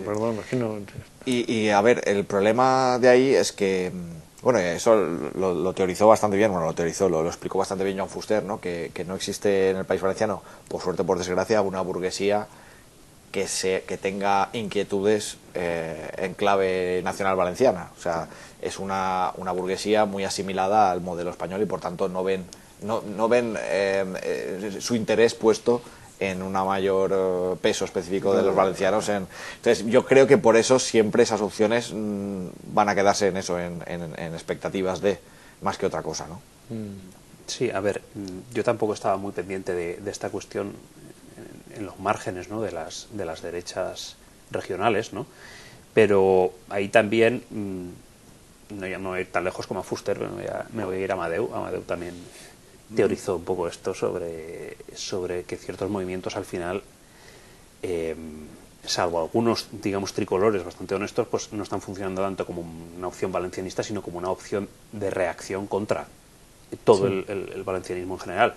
Perdón, es que no. Y a ver, el problema de ahí es que eso lo teorizó bastante bien, lo explicó bastante bien Joan Fuster, ¿no? Que no existe en el País Valenciano, por suerte o por desgracia, una burguesía que tenga inquietudes en clave nacional valenciana. O sea, es una burguesía muy asimilada al modelo español y por tanto no ven su interés puesto en un mayor peso específico de los valencianos. Entonces yo creo que por eso siempre esas opciones van a quedarse en eso, en expectativas de más que otra cosa, ¿no? Sí, a ver, yo tampoco estaba muy pendiente de esta cuestión en los márgenes, ¿no?, de las derechas regionales, ¿no? Pero ahí también, no, ya no voy a ir tan lejos como a Fuster, me voy a ir a Amadeu. Amadeu también teorizó un poco esto sobre que ciertos movimientos al final, salvo algunos, digamos, tricolores bastante honestos, pues no están funcionando tanto como una opción valencianista, sino como una opción de reacción contra todo el valencianismo en general,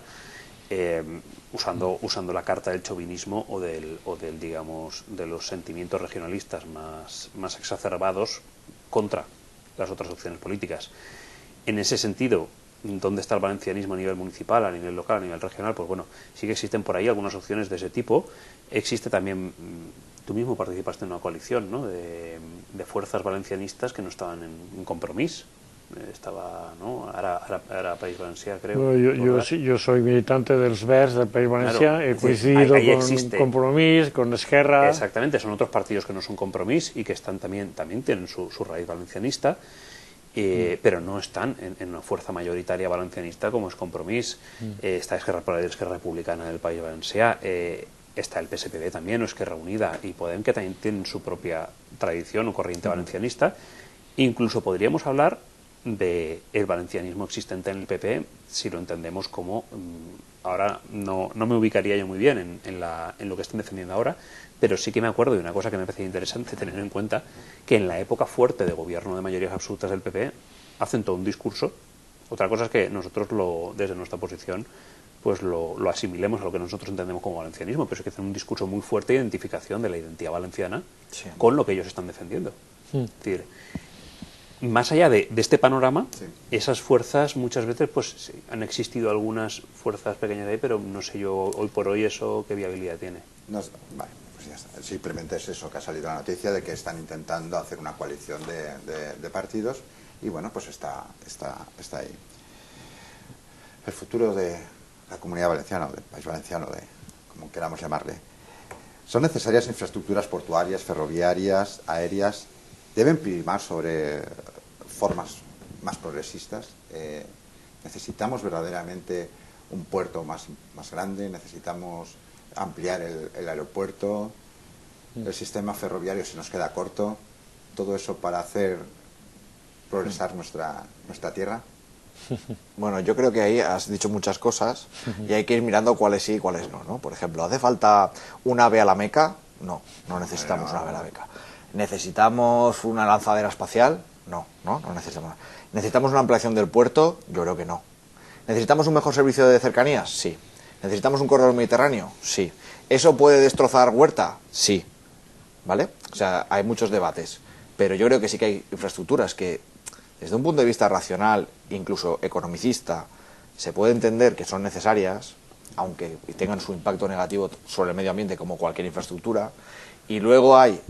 usando la carta del chauvinismo o del digamos, de los sentimientos regionalistas más exacerbados contra las otras opciones políticas. En ese sentido, ¿dónde está el valencianismo a nivel municipal, a nivel local, a nivel regional? Pues bueno, sí que existen por ahí algunas opciones de ese tipo. Existe también, tú mismo participaste en una coalición, ¿no?, de fuerzas valencianistas que no estaban en Compromís. Estaba, ¿no?, Ara País Valencià, creo. Bueno, yo soy militante del Verds del País Valencià, claro, he coincidido ahí con existe. Compromís, con Esquerra. Exactamente, son otros partidos que no son Compromís y que están también tienen su raíz valencianista, pero no están en una fuerza mayoritaria valencianista como es Compromís. Está Esquerra Republicana del País Valencià, está el PSPB también, o Esquerra Unida y Podem, que también tienen su propia tradición o corriente valencianista. Incluso podríamos hablar del valencianismo existente en el PP, si lo entendemos como, ahora no me ubicaría yo muy bien en lo que están defendiendo ahora, pero sí que me acuerdo de una cosa que me parecía interesante tener en cuenta, que en la época fuerte de gobierno de mayorías absolutas del PP hacen todo un discurso. Otra cosa es que nosotros desde nuestra posición pues lo asimilemos a lo que nosotros entendemos como valencianismo, pero es que hacen un discurso muy fuerte de identificación de la identidad valenciana con lo que ellos están defendiendo. Es decir, más allá de este panorama, esas fuerzas muchas veces, pues sí, han existido algunas fuerzas pequeñas de ahí, pero no sé yo hoy por hoy eso qué viabilidad tiene. Vale, pues ya está. Simplemente es eso, que ha salido la noticia de que están intentando hacer una coalición de partidos y bueno, pues está ahí. El futuro de la Comunidad Valenciana, o del País Valenciano, como queramos llamarle. Son necesarias infraestructuras portuarias, ferroviarias, aéreas. Deben primar sobre formas más progresistas. Necesitamos verdaderamente un puerto más grande, necesitamos ampliar el aeropuerto, el sistema ferroviario se nos queda corto. Todo eso para hacer progresar nuestra tierra. Bueno, yo creo que ahí has dicho muchas cosas y hay que ir mirando cuáles sí y cuáles no, ¿no? Por ejemplo, ¿hace falta un AVE a la Meca? No necesitamos un AVE a la Meca. ¿Necesitamos una lanzadera espacial? No necesitamos. ¿Necesitamos una ampliación del puerto? Yo creo que no. ¿Necesitamos un mejor servicio de cercanías? Sí. ¿Necesitamos un corredor mediterráneo? Sí. ¿Eso puede destrozar Huerta? Sí. ¿Vale? O sea, hay muchos debates. Pero yo creo que sí que hay infraestructuras que, desde un punto de vista racional, incluso economicista, se puede entender que son necesarias, aunque tengan su impacto negativo sobre el medio ambiente como cualquier infraestructura. Y luego hay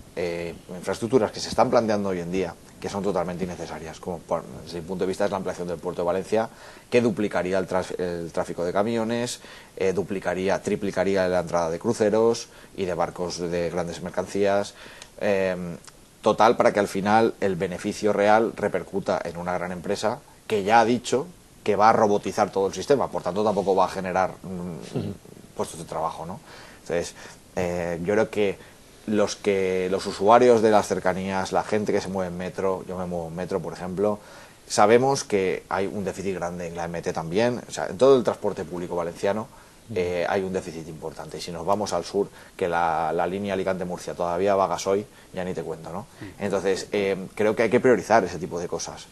infraestructuras que se están planteando hoy en día que son totalmente innecesarias, como desde mi punto de vista es la ampliación del puerto de Valencia, que duplicaría el tráfico de camiones, triplicaría la entrada de cruceros y de barcos de grandes mercancías, total para que al final el beneficio real repercuta en una gran empresa que ya ha dicho que va a robotizar todo el sistema, por tanto tampoco va a generar puestos de trabajo, ¿no? Entonces, yo creo que los usuarios de las cercanías, la gente que se mueve en metro, yo me muevo en metro, por ejemplo, sabemos que hay un déficit grande en la MT también, o sea, en todo el transporte público valenciano hay un déficit importante. Y si nos vamos al sur, que la línea Alicante-Murcia todavía va a gasoil, ya ni te cuento, ¿no? Entonces, creo que hay que priorizar ese tipo de cosas.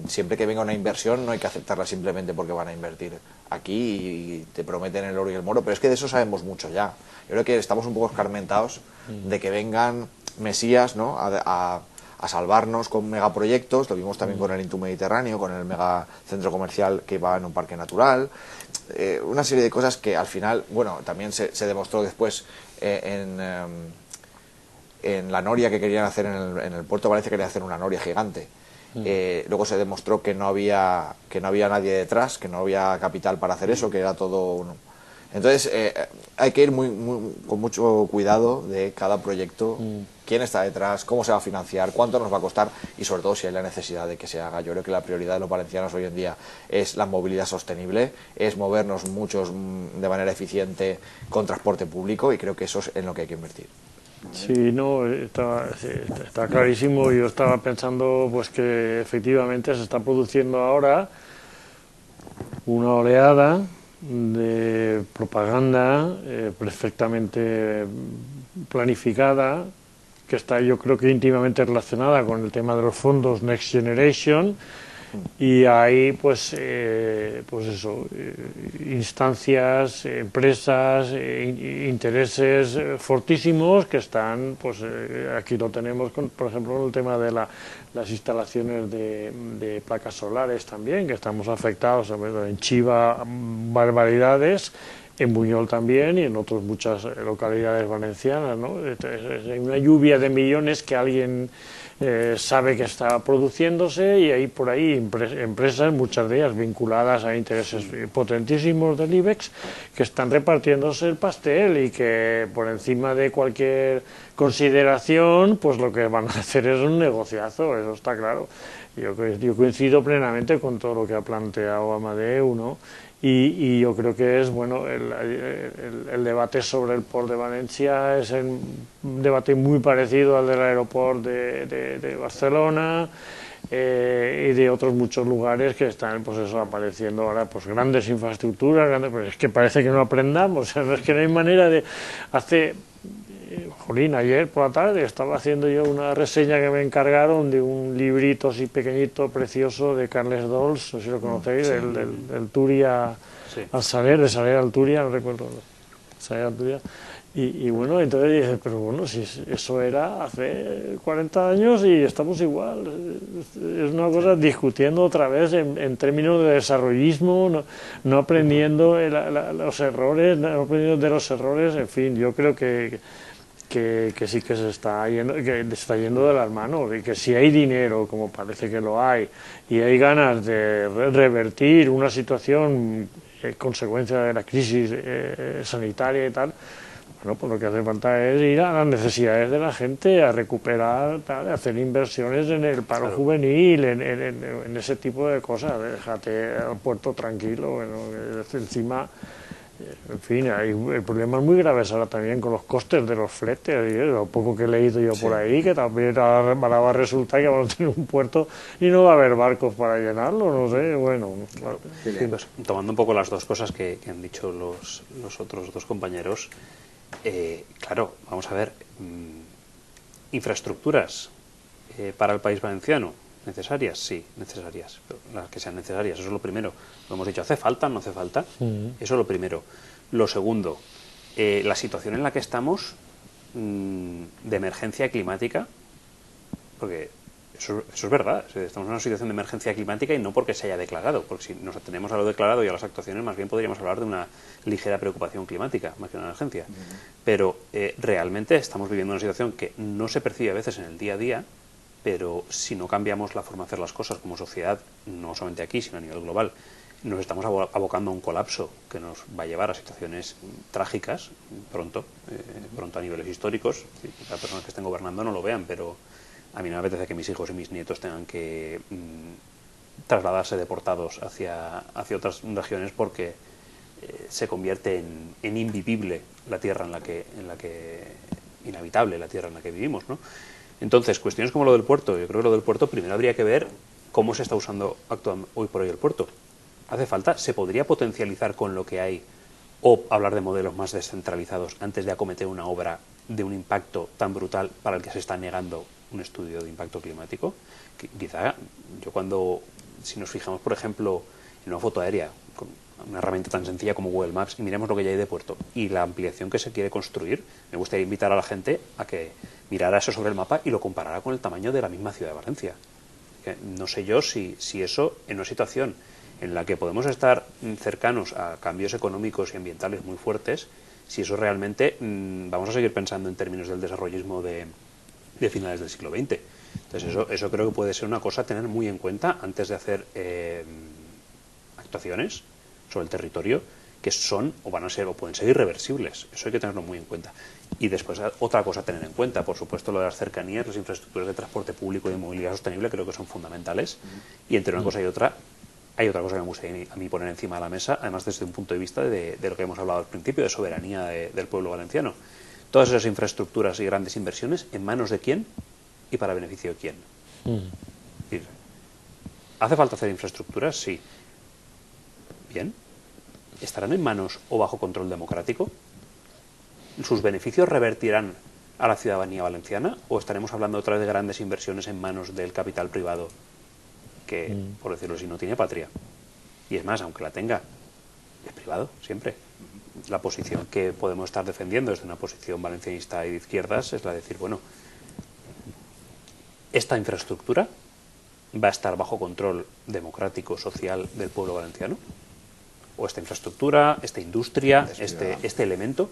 Siempre que venga una inversión no hay que aceptarla simplemente porque van a invertir aquí y te prometen el oro y el moro, pero es que de eso sabemos mucho ya. Yo creo que estamos un poco escarmentados de que vengan mesías, ¿no?, a salvarnos con megaproyectos. Lo vimos también con el Intu Mediterráneo, con el megacentro comercial que va en un parque natural, una serie de cosas que al final, bueno, también se demostró después en la noria que querían hacer en el puerto de Valencia, querían hacer una noria gigante. Luego se demostró que no había nadie detrás, que no había capital para hacer eso, que era todo Entonces, hay que ir con mucho cuidado de cada proyecto, quién está detrás, cómo se va a financiar, cuánto nos va a costar y sobre todo si hay la necesidad de que se haga. Yo creo que la prioridad de los valencianos hoy en día es la movilidad sostenible, es movernos muchos de manera eficiente con transporte público y creo que eso es en lo que hay que invertir. Sí, no, está clarísimo. Yo estaba pensando pues que efectivamente se está produciendo ahora una oleada de propaganda perfectamente planificada, que está yo creo que íntimamente relacionada con el tema de los fondos Next Generation, y hay pues eso, instancias, empresas, intereses fortísimos que están, pues aquí lo tenemos por ejemplo en el tema de las instalaciones de placas solares también, que estamos afectados en Chiva barbaridades, en Buñol también y en otras muchas localidades valencianas, ¿no? Hay una lluvia de millones que alguien sabe que está produciéndose y hay por ahí empresas, muchas de ellas vinculadas a intereses potentísimos del IBEX, que están repartiéndose el pastel y que por encima de cualquier consideración, pues lo que van a hacer es un negociazo, eso está claro. Yo coincido plenamente con todo lo que ha planteado Amadeu, ¿no? Y yo creo que es bueno el debate sobre el Port de Valencia es un debate muy parecido al del aeropuerto de Barcelona y de otros muchos lugares que están pues eso apareciendo ahora, pues grandes infraestructuras, pues es que parece que no aprendamos, o sea, no es que no hay manera de Jolín, ayer por la tarde estaba haciendo yo una reseña que me encargaron de un librito así pequeñito, precioso, de Carles Dols, no sé si lo conocéis, Sí. del Túria al Saler, de Saler al Túria, no recuerdo, Saler al Túria. Y bueno, entonces dije, pero bueno, si eso era hace 40 años y estamos igual. Es una cosa discutiendo otra vez en términos de desarrollismo, no aprendiendo los errores, no aprendiendo de los errores, en fin, yo creo que sí que se está yendo de las manos y que si hay dinero, como parece que lo hay, y hay ganas de revertir una situación consecuencia de la crisis sanitaria y tal, bueno, pues lo que hace falta es ir a las necesidades de la gente, a recuperar, hacer inversiones en el paro juvenil, en ese tipo de cosas. Déjate al puerto tranquilo, bueno, encima. En fin, el problema es muy grave ahora también con los costes de los fletes, lo poco que he leído yo por ahí, que también ahora va a resultar que vamos a tener un puerto y no va a haber barcos para llenarlo, no sé, bueno. Claro. Pues, tomando un poco las dos cosas que han dicho los otros dos compañeros, claro, vamos a ver, infraestructuras para el país valenciano, ¿necesarias? Sí, necesarias, pero las que sean necesarias, eso es lo primero. Lo hemos dicho, ¿hace falta? ¿No hace falta? Eso es lo primero. Lo segundo, la situación en la que estamos de emergencia climática, porque eso es verdad, estamos en una situación de emergencia climática y no porque se haya declarado, porque si nos atenemos a lo declarado y a las actuaciones, más bien podríamos hablar de una ligera preocupación climática, más que una emergencia. Pero realmente estamos viviendo una situación que no se percibe a veces en el día a día, pero si no cambiamos la forma de hacer las cosas como sociedad, no solamente aquí, sino a nivel global, nos estamos abocando a un colapso que nos va a llevar a situaciones trágicas pronto a niveles históricos. Las personas que estén gobernando no lo vean, pero a mí no me apetece que mis hijos y mis nietos tengan que trasladarse deportados hacia otras regiones porque se convierte en invivible la tierra en la que inhabitable la tierra en la que vivimos, ¿no? Entonces, cuestiones como lo del puerto, yo creo que lo del puerto primero habría que ver cómo se está usando hoy por hoy el puerto. ¿Hace falta? ¿Se podría potencializar con lo que hay o hablar de modelos más descentralizados antes de acometer una obra de un impacto tan brutal para el que se está negando un estudio de impacto climático? Quizá si nos fijamos, por ejemplo, en una foto aérea, con una herramienta tan sencilla como Google Maps, y miremos lo que ya hay de puerto y la ampliación que se quiere construir, me gustaría invitar a la gente a que mirara eso sobre el mapa y lo comparara con el tamaño de la misma ciudad de Valencia. No sé yo si eso, en una situación en la que podemos estar cercanos a cambios económicos y ambientales muy fuertes, si eso realmente vamos a seguir pensando en términos del desarrollismo de finales del siglo XX. Entonces eso creo que puede ser una cosa a tener muy en cuenta antes de hacer actuaciones sobre el territorio que son o van a ser o pueden ser irreversibles. Eso hay que tenerlo muy en cuenta. Y después, otra cosa a tener en cuenta, por supuesto, lo de las cercanías, las infraestructuras de transporte público y de movilidad sostenible creo que son fundamentales. Y entre una cosa y otra, hay otra cosa que me gustaría a mí poner encima de la mesa, además desde un punto de vista de lo que hemos hablado al principio, de soberanía del pueblo valenciano. Todas esas infraestructuras y grandes inversiones, ¿en manos de quién y para beneficio de quién? Es decir, ¿hace falta hacer infraestructuras? Sí. Bien. ¿Estarán en manos o bajo control democrático? ¿Sus beneficios revertirán a la ciudadanía valenciana o estaremos hablando otra vez de grandes inversiones en manos del capital privado que, por decirlo así, no tiene patria? Y es más, aunque la tenga, es privado, siempre. La posición que podemos estar defendiendo desde una posición valencianista y de izquierdas es la de decir, bueno, esta infraestructura va a estar bajo control democrático, social del pueblo valenciano, o esta infraestructura, esta industria, este elemento.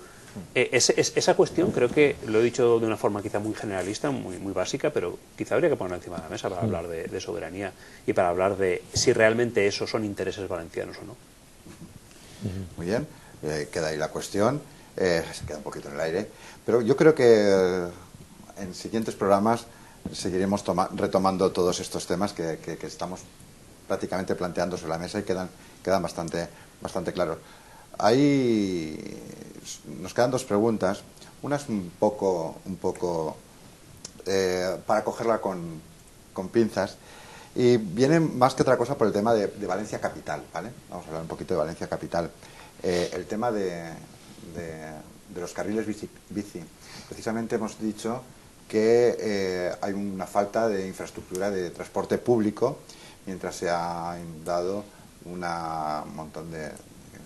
Esa cuestión creo que lo he dicho de una forma quizá muy generalista, muy básica, pero quizá habría que ponerla encima de la mesa para hablar de soberanía y para hablar de si realmente esos son intereses valencianos o no. Muy bien, queda ahí la cuestión, se queda un poquito en el aire, pero yo creo que en siguientes programas seguiremos retomando todos estos temas que estamos prácticamente planteando sobre la mesa y quedan bastante claros. Ahí nos quedan dos preguntas. Una es un poco para cogerla con pinzas y viene más que otra cosa por el tema de Valencia Capital, ¿vale? Vamos a hablar un poquito de Valencia Capital. El tema de los carriles bici. Precisamente hemos dicho que hay una falta de infraestructura de transporte público mientras se ha dado un montón de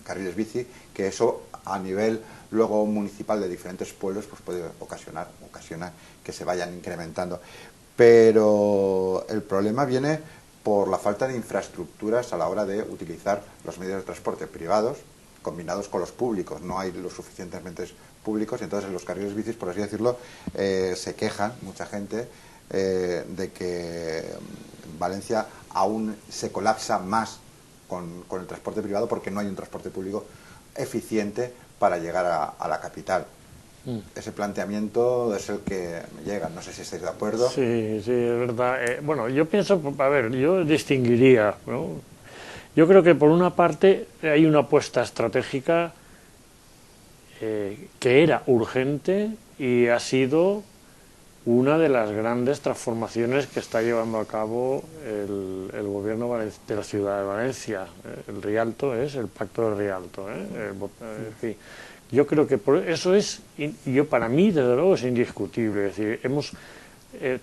carriles bici, que eso a nivel luego municipal de diferentes pueblos pues puede ocasiona que se vayan incrementando. Pero el problema viene por la falta de infraestructuras a la hora de utilizar los medios de transporte privados combinados con los públicos. No hay los suficientemente públicos y entonces en los carriles bicis, por así decirlo, se quejan mucha gente de que Valencia aún se colapsa más con el transporte privado porque no hay un transporte público eficiente para llegar a la capital. Ese planteamiento es el que me llega. No sé si estáis de acuerdo. Sí, es verdad. Bueno, yo pienso, a ver, yo distinguiría, ¿no? Yo creo que por una parte hay una apuesta estratégica que era urgente y ha sido una de las grandes transformaciones que está llevando a cabo el gobierno de la ciudad de Valencia. El Rialto es el Pacto de Rialto. En fin, yo creo que eso es, para mí, desde luego, es indiscutible. Es decir, hemos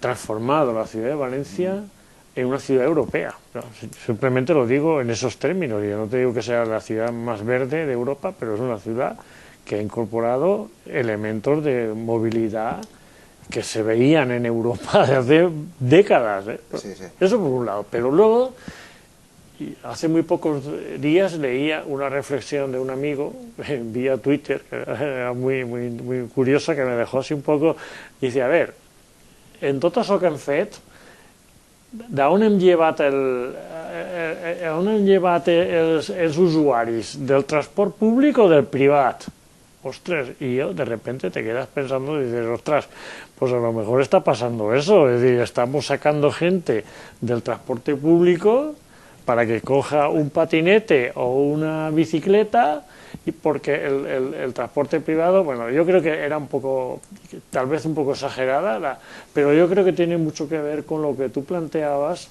transformado la ciudad de Valencia en una ciudad europea. Simplemente lo digo en esos términos. Yo no te digo que sea la ciudad más verde de Europa, pero es una ciudad que ha incorporado elementos de movilidad que se veían en Europa desde hace décadas. Sí. Eso por un lado. Pero luego, hace muy pocos días leía una reflexión de un amigo vía Twitter, que era muy curiosa, que me dejó así un poco. Dice, a ver, en tot això que hem fet, d'on hem llevat els usuaris? ¿Del transport público o del privat? Ostras, y yo de repente te quedas pensando y dices, ostras, pues a lo mejor está pasando eso, es decir, estamos sacando gente del transporte público para que coja un patinete o una bicicleta, y porque el transporte privado, bueno, yo creo que era un poco, tal vez un poco exagerada, pero yo creo que tiene mucho que ver con lo que tú planteabas,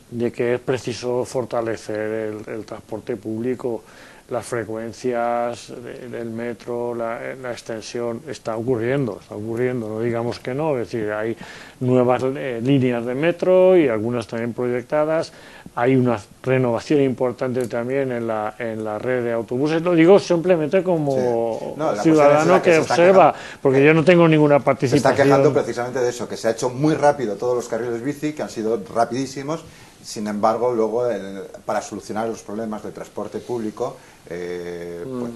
de que es preciso fortalecer el transporte público, las frecuencias del metro, la extensión, está ocurriendo, no digamos que no, es decir, hay nuevas líneas de metro y algunas también proyectadas, hay una renovación importante también en la red de autobuses, lo digo simplemente como ciudadano que observa, porque yo no tengo ninguna participación. Se está quejando precisamente de eso, que se ha hecho muy rápido todos los carriles bici, que han sido rapidísimos. Sin embargo, luego, para solucionar los problemas de transporte público, pues,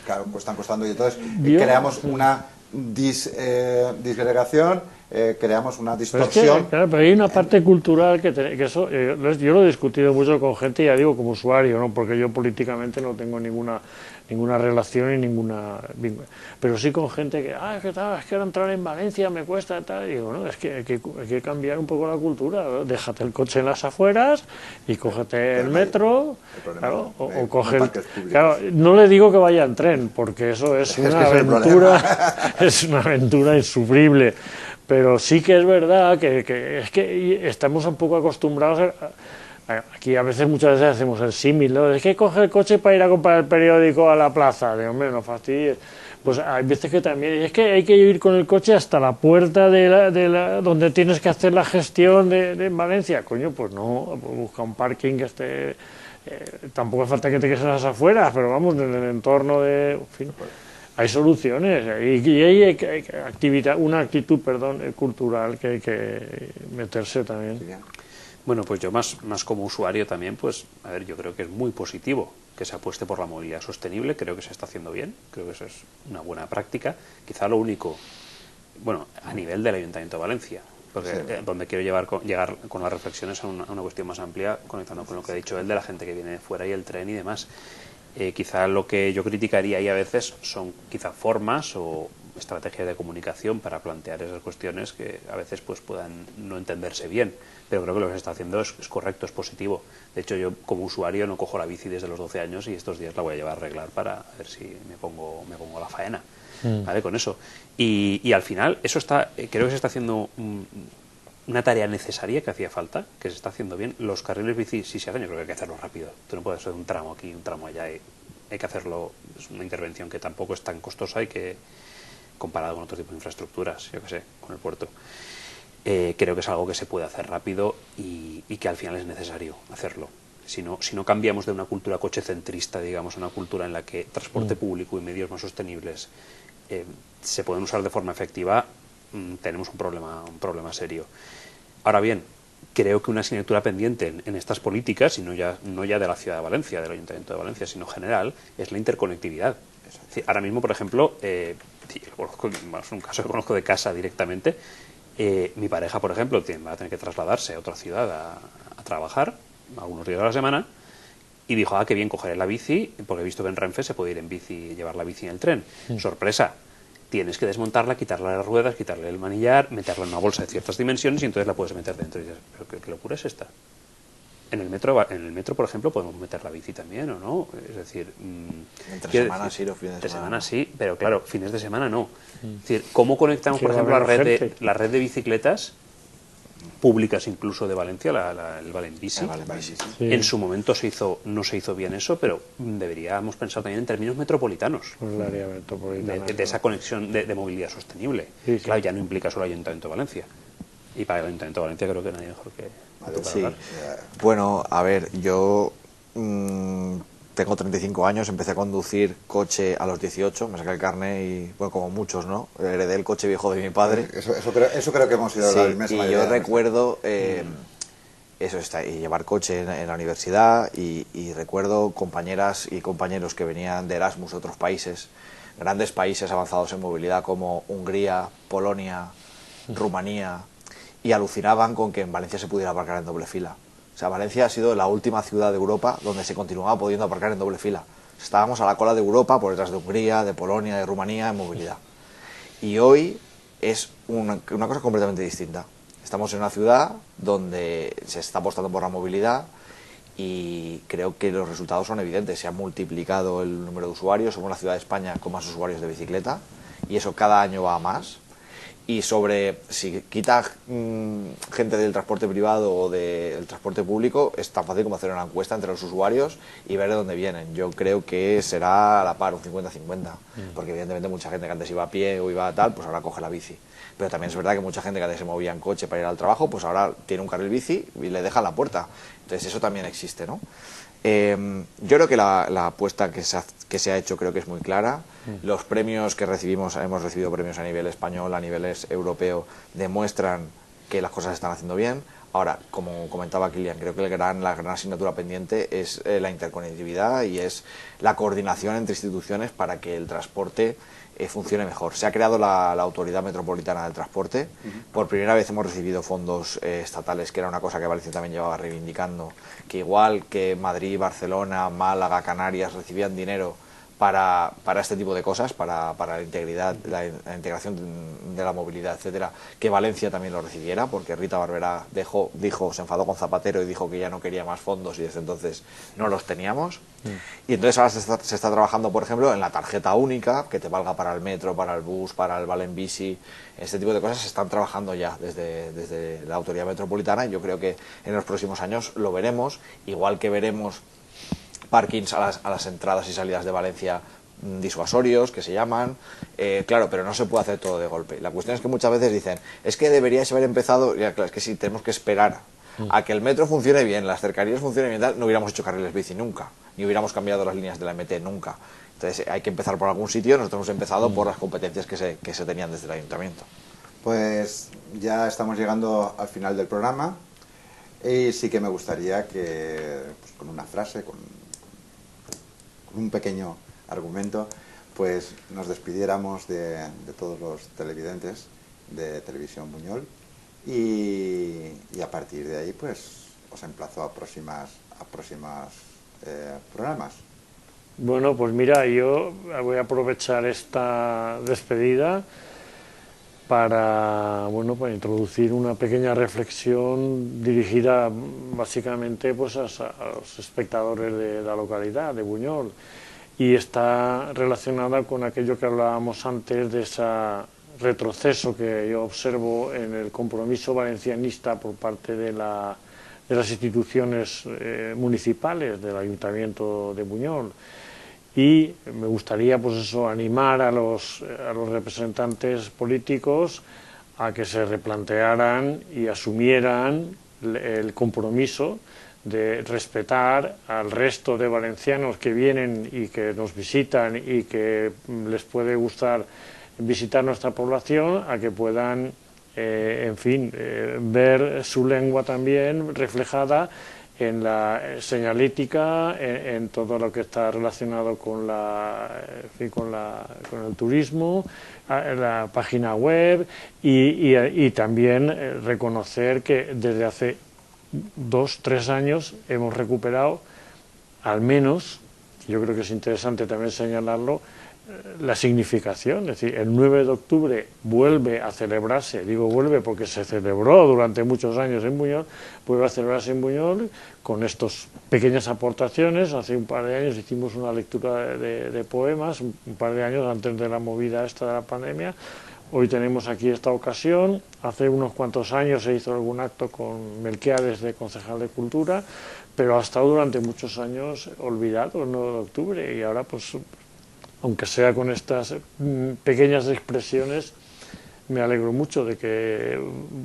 claro, están costando y entonces creamos una disgregación creamos una Pero es distorsión. claro, pero hay una parte cultural que eso, yo lo he discutido mucho con gente, ya digo, como usuario, ¿no? Porque yo políticamente no tengo ninguna relación y ninguna vínculo. Pero sí con gente que, ¿qué tal? Es que ahora entrar en Valencia me cuesta tal. Y digo, no, es que hay que cambiar un poco la cultura, ¿no? Déjate el coche en las afueras y cógete el metro, claro, o coge claro, no le digo que vaya en tren, porque eso es una aventura, es una aventura insufrible. Pero sí que es verdad que es que estamos un poco acostumbrados aquí a veces, muchas veces hacemos el símil, ¿no? Es que coge el coche para ir a comprar el periódico a la plaza. De hombre, no fastidies. Pues hay veces que también, es que hay que ir con el coche hasta la puerta donde tienes que hacer la gestión de Valencia. Coño, pues no, pues busca un parking que esté... tampoco hace falta que te quedes a las afueras, pero vamos, en el entorno de... En fin, hay soluciones y hay una actitud cultural que hay que meterse también. Bueno, pues yo más como usuario también, pues, a ver, yo creo que es muy positivo que se apueste por la movilidad sostenible, creo que se está haciendo bien, creo que eso es una buena práctica. Quizá lo único, bueno, a nivel del Ayuntamiento de Valencia, porque donde quiero llegar con las reflexiones a una cuestión más amplia, conectando con lo que ha dicho él de la gente que viene de fuera y el tren y demás. Quizá lo que yo criticaría ahí a veces son quizá formas o estrategias de comunicación para plantear esas cuestiones que a veces pues puedan no entenderse bien, pero creo que lo que se está haciendo es correcto, es positivo. De hecho, yo como usuario no cojo la bici desde los 12 años y estos días la voy a llevar a arreglar para ver si me pongo a la faena, ¿vale? Con eso. Y al final, eso creo que se está haciendo una tarea necesaria que hacía falta, que se está haciendo bien. Los carriles bici, si se hacen, yo creo que hay que hacerlo rápido. Tú no puedes hacer un tramo aquí, un tramo allá. Hay que hacerlo. Es una intervención que tampoco es tan costosa y que, comparado con otro tipo de infraestructuras, yo que sé, con el puerto, creo que es algo que se puede hacer rápido y que al final es necesario hacerlo. Si no cambiamos de una cultura cochecentrista, digamos, a una cultura en la que transporte público y medios más sostenibles se pueden usar de forma efectiva, tenemos un problema serio. Ahora bien, creo que una asignatura pendiente en estas políticas, y no ya de la Ciudad de Valencia, del Ayuntamiento de Valencia, sino general, es la interconectividad. Es decir, ahora mismo, por ejemplo, es un caso que conozco de casa directamente, mi pareja, por ejemplo, va a tener que trasladarse a otra ciudad a trabajar algunos días a la semana, y dijo, qué bien, cogeré la bici, porque he visto que en Renfe se puede ir en bici y llevar la bici en el tren. Sorpresa, tienes que desmontarla, quitarle las ruedas, quitarle el manillar, meterla en una bolsa de ciertas dimensiones y entonces la puedes meter dentro. Y dices, ¿pero qué locura es esta? En el metro, por ejemplo, podemos meter la bici también, ¿o no? Es decir... entre semanas sí, los fines de semana sí, pero claro, fines de semana no. Es decir, ¿cómo conectamos, por ejemplo, la red de bicicletas públicas incluso de Valencia, el Valenbici? Sí. En su momento no se hizo bien eso, pero deberíamos pensar también en términos metropolitanos. Pues el área metropolitana, de esa conexión de movilidad sostenible. Sí, sí. Claro, ya no implica solo el Ayuntamiento de Valencia. Y para el Ayuntamiento de Valencia creo que nadie mejor que tú para hablar. Bueno, a ver, yo tengo 35 años, empecé a conducir coche a los 18, me saqué el carnet y, bueno, como muchos, ¿no? Heredé el coche viejo de mi padre. Eso creo que hemos ido a la misma y idea. yo recuerdo y llevar coche en la universidad y recuerdo compañeras y compañeros que venían de Erasmus de otros países, grandes países avanzados en movilidad como Hungría, Polonia, Rumanía, y alucinaban con que en Valencia se pudiera aparcar en doble fila. O sea, Valencia ha sido la última ciudad de Europa donde se continuaba pudiendo aparcar en doble fila. Estábamos a la cola de Europa por detrás de Hungría, de Polonia, de Rumanía en movilidad. Y hoy es una cosa completamente distinta. Estamos en una ciudad donde se está apostando por la movilidad y creo que los resultados son evidentes. Se ha multiplicado el número de usuarios, somos la ciudad de España con más usuarios de bicicleta y eso cada año va a más. Y si quita gente del transporte privado o del transporte público, es tan fácil como hacer una encuesta entre los usuarios y ver de dónde vienen. Yo creo que será a la par, un 50-50, porque evidentemente mucha gente que antes iba a pie o iba a tal, pues ahora coge la bici. Pero también es verdad que mucha gente que antes se movía en coche para ir al trabajo, pues ahora tiene un carril bici y le dejan la puerta. Entonces eso también existe, ¿no? Yo creo que la apuesta que se ha hecho creo que es muy clara. Los premios que recibimos, hemos recibido premios a nivel español, a nivel europeo, demuestran que las cosas se están haciendo bien. Ahora, como comentaba Kilian, creo que la gran asignatura pendiente es la interconectividad y es la coordinación entre instituciones para que el transporte funcione mejor. Se ha creado la Autoridad Metropolitana del Transporte. Por primera vez hemos recibido fondos estatales, que era una cosa que Valencia también llevaba reivindicando, que igual que Madrid, Barcelona, Málaga, Canarias recibían dinero para este tipo de cosas, para la integridad, la integración de la movilidad, etcétera, que Valencia también lo recibiera, porque Rita Barberá se enfadó con Zapatero y dijo que ya no quería más fondos y desde entonces no los teníamos. Y entonces ahora se está trabajando, por ejemplo, en la tarjeta única, que te valga para el metro, para el bus, para el Vale en bici. Este tipo de cosas se están trabajando ya desde la Autoridad Metropolitana y yo creo que en los próximos años lo veremos, igual que veremos parkings a las entradas y salidas de Valencia disuasorios, que se llaman, claro, pero no se puede hacer todo de golpe. La cuestión es que muchas veces dicen, es que deberíais haber empezado, ya, claro, es que si tenemos que esperar a que el metro funcione bien, las cercanías funcionen bien, no hubiéramos hecho carriles bici nunca, ni hubiéramos cambiado las líneas de la MT nunca. Entonces hay que empezar por algún sitio, nosotros hemos empezado por las competencias que se tenían desde el ayuntamiento. Pues ya estamos llegando al final del programa y sí que me gustaría que, pues, con una frase, con un pequeño argumento, pues nos despidiéramos de todos los televidentes de Televisión Buñol y a partir de ahí pues os emplazo a próximas programas. Bueno, pues mira, yo voy a aprovechar esta despedida para introducir una pequeña reflexión dirigida básicamente pues a los espectadores de la localidad de Buñol, y está relacionada con aquello que hablábamos antes de ese retroceso que yo observo en el compromiso valencianista por parte de las instituciones municipales, del Ayuntamiento de Buñol. Y me gustaría animar a los representantes políticos a que se replantearan y asumieran el compromiso de respetar al resto de valencianos que vienen y que nos visitan y que les puede gustar visitar nuestra población, a que puedan ver su lengua también reflejada en la señalítica, en todo lo que está relacionado con el turismo, la página web y también reconocer que desde hace 2-3 años hemos recuperado, al menos, yo creo que es interesante también señalarlo, la significación. Es decir, el 9 de octubre vuelve a celebrarse, digo vuelve porque se celebró durante muchos años en Buñol, vuelve a celebrarse en Buñol con estas pequeñas aportaciones. Hace un par de años hicimos una lectura de poemas, un par de años antes de la movida esta de la pandemia. Hoy tenemos aquí esta ocasión. Hace unos cuantos años se hizo algún acto con Melquiades, de concejal de Cultura, pero ha estado durante muchos años olvidado el 9 de octubre y ahora pues, aunque sea con estas pequeñas expresiones, me alegro mucho de que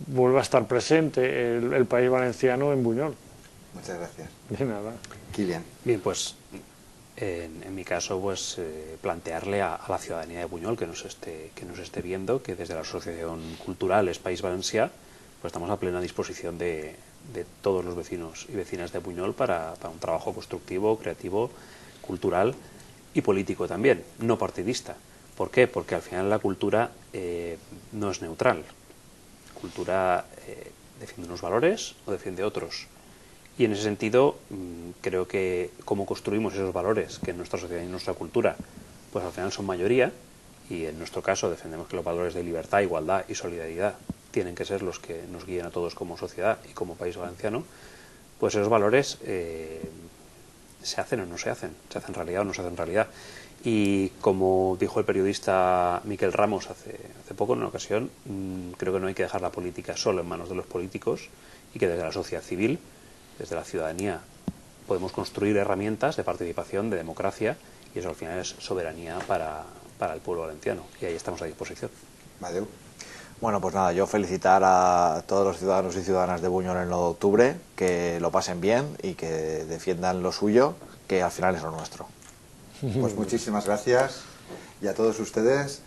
vuelva a estar presente el país valenciano en Buñol. Muchas gracias. De nada. Kilian. Bien, pues en mi caso, pues plantearle a la ciudadanía de Buñol que nos esté viendo, que desde la Asociación Cultural Es País Valencià pues estamos a plena disposición de todos los vecinos y vecinas de Buñol para un trabajo constructivo, creativo, cultural y político también, no partidista. ¿Por qué? Porque al final la cultura no es neutral. La cultura defiende unos valores o defiende otros. Y en ese sentido, creo que cómo construimos esos valores que en nuestra sociedad y en nuestra cultura, pues al final son mayoría, y en nuestro caso defendemos que los valores de libertad, igualdad y solidaridad tienen que ser los que nos guíen a todos como sociedad y como país valenciano, pues esos valores se hacen o no se hacen realidad o no se hacen realidad. Y como dijo el periodista Miquel Ramos hace poco en una ocasión, creo que no hay que dejar la política solo en manos de los políticos y que desde la sociedad civil, desde la ciudadanía, podemos construir herramientas de participación, de democracia, y eso al final es soberanía para el pueblo valenciano, y ahí estamos a disposición. Madeu. Bueno, pues nada, yo felicitar a todos los ciudadanos y ciudadanas de Buñol el 9 de octubre, que lo pasen bien y que defiendan lo suyo, que al final es lo nuestro. Pues muchísimas gracias, y a todos ustedes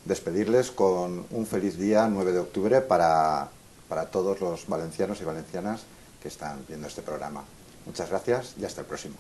despedirles con un feliz día 9 de octubre para para todos los valencianos y valencianas que están viendo este programa. Muchas gracias y hasta el próximo.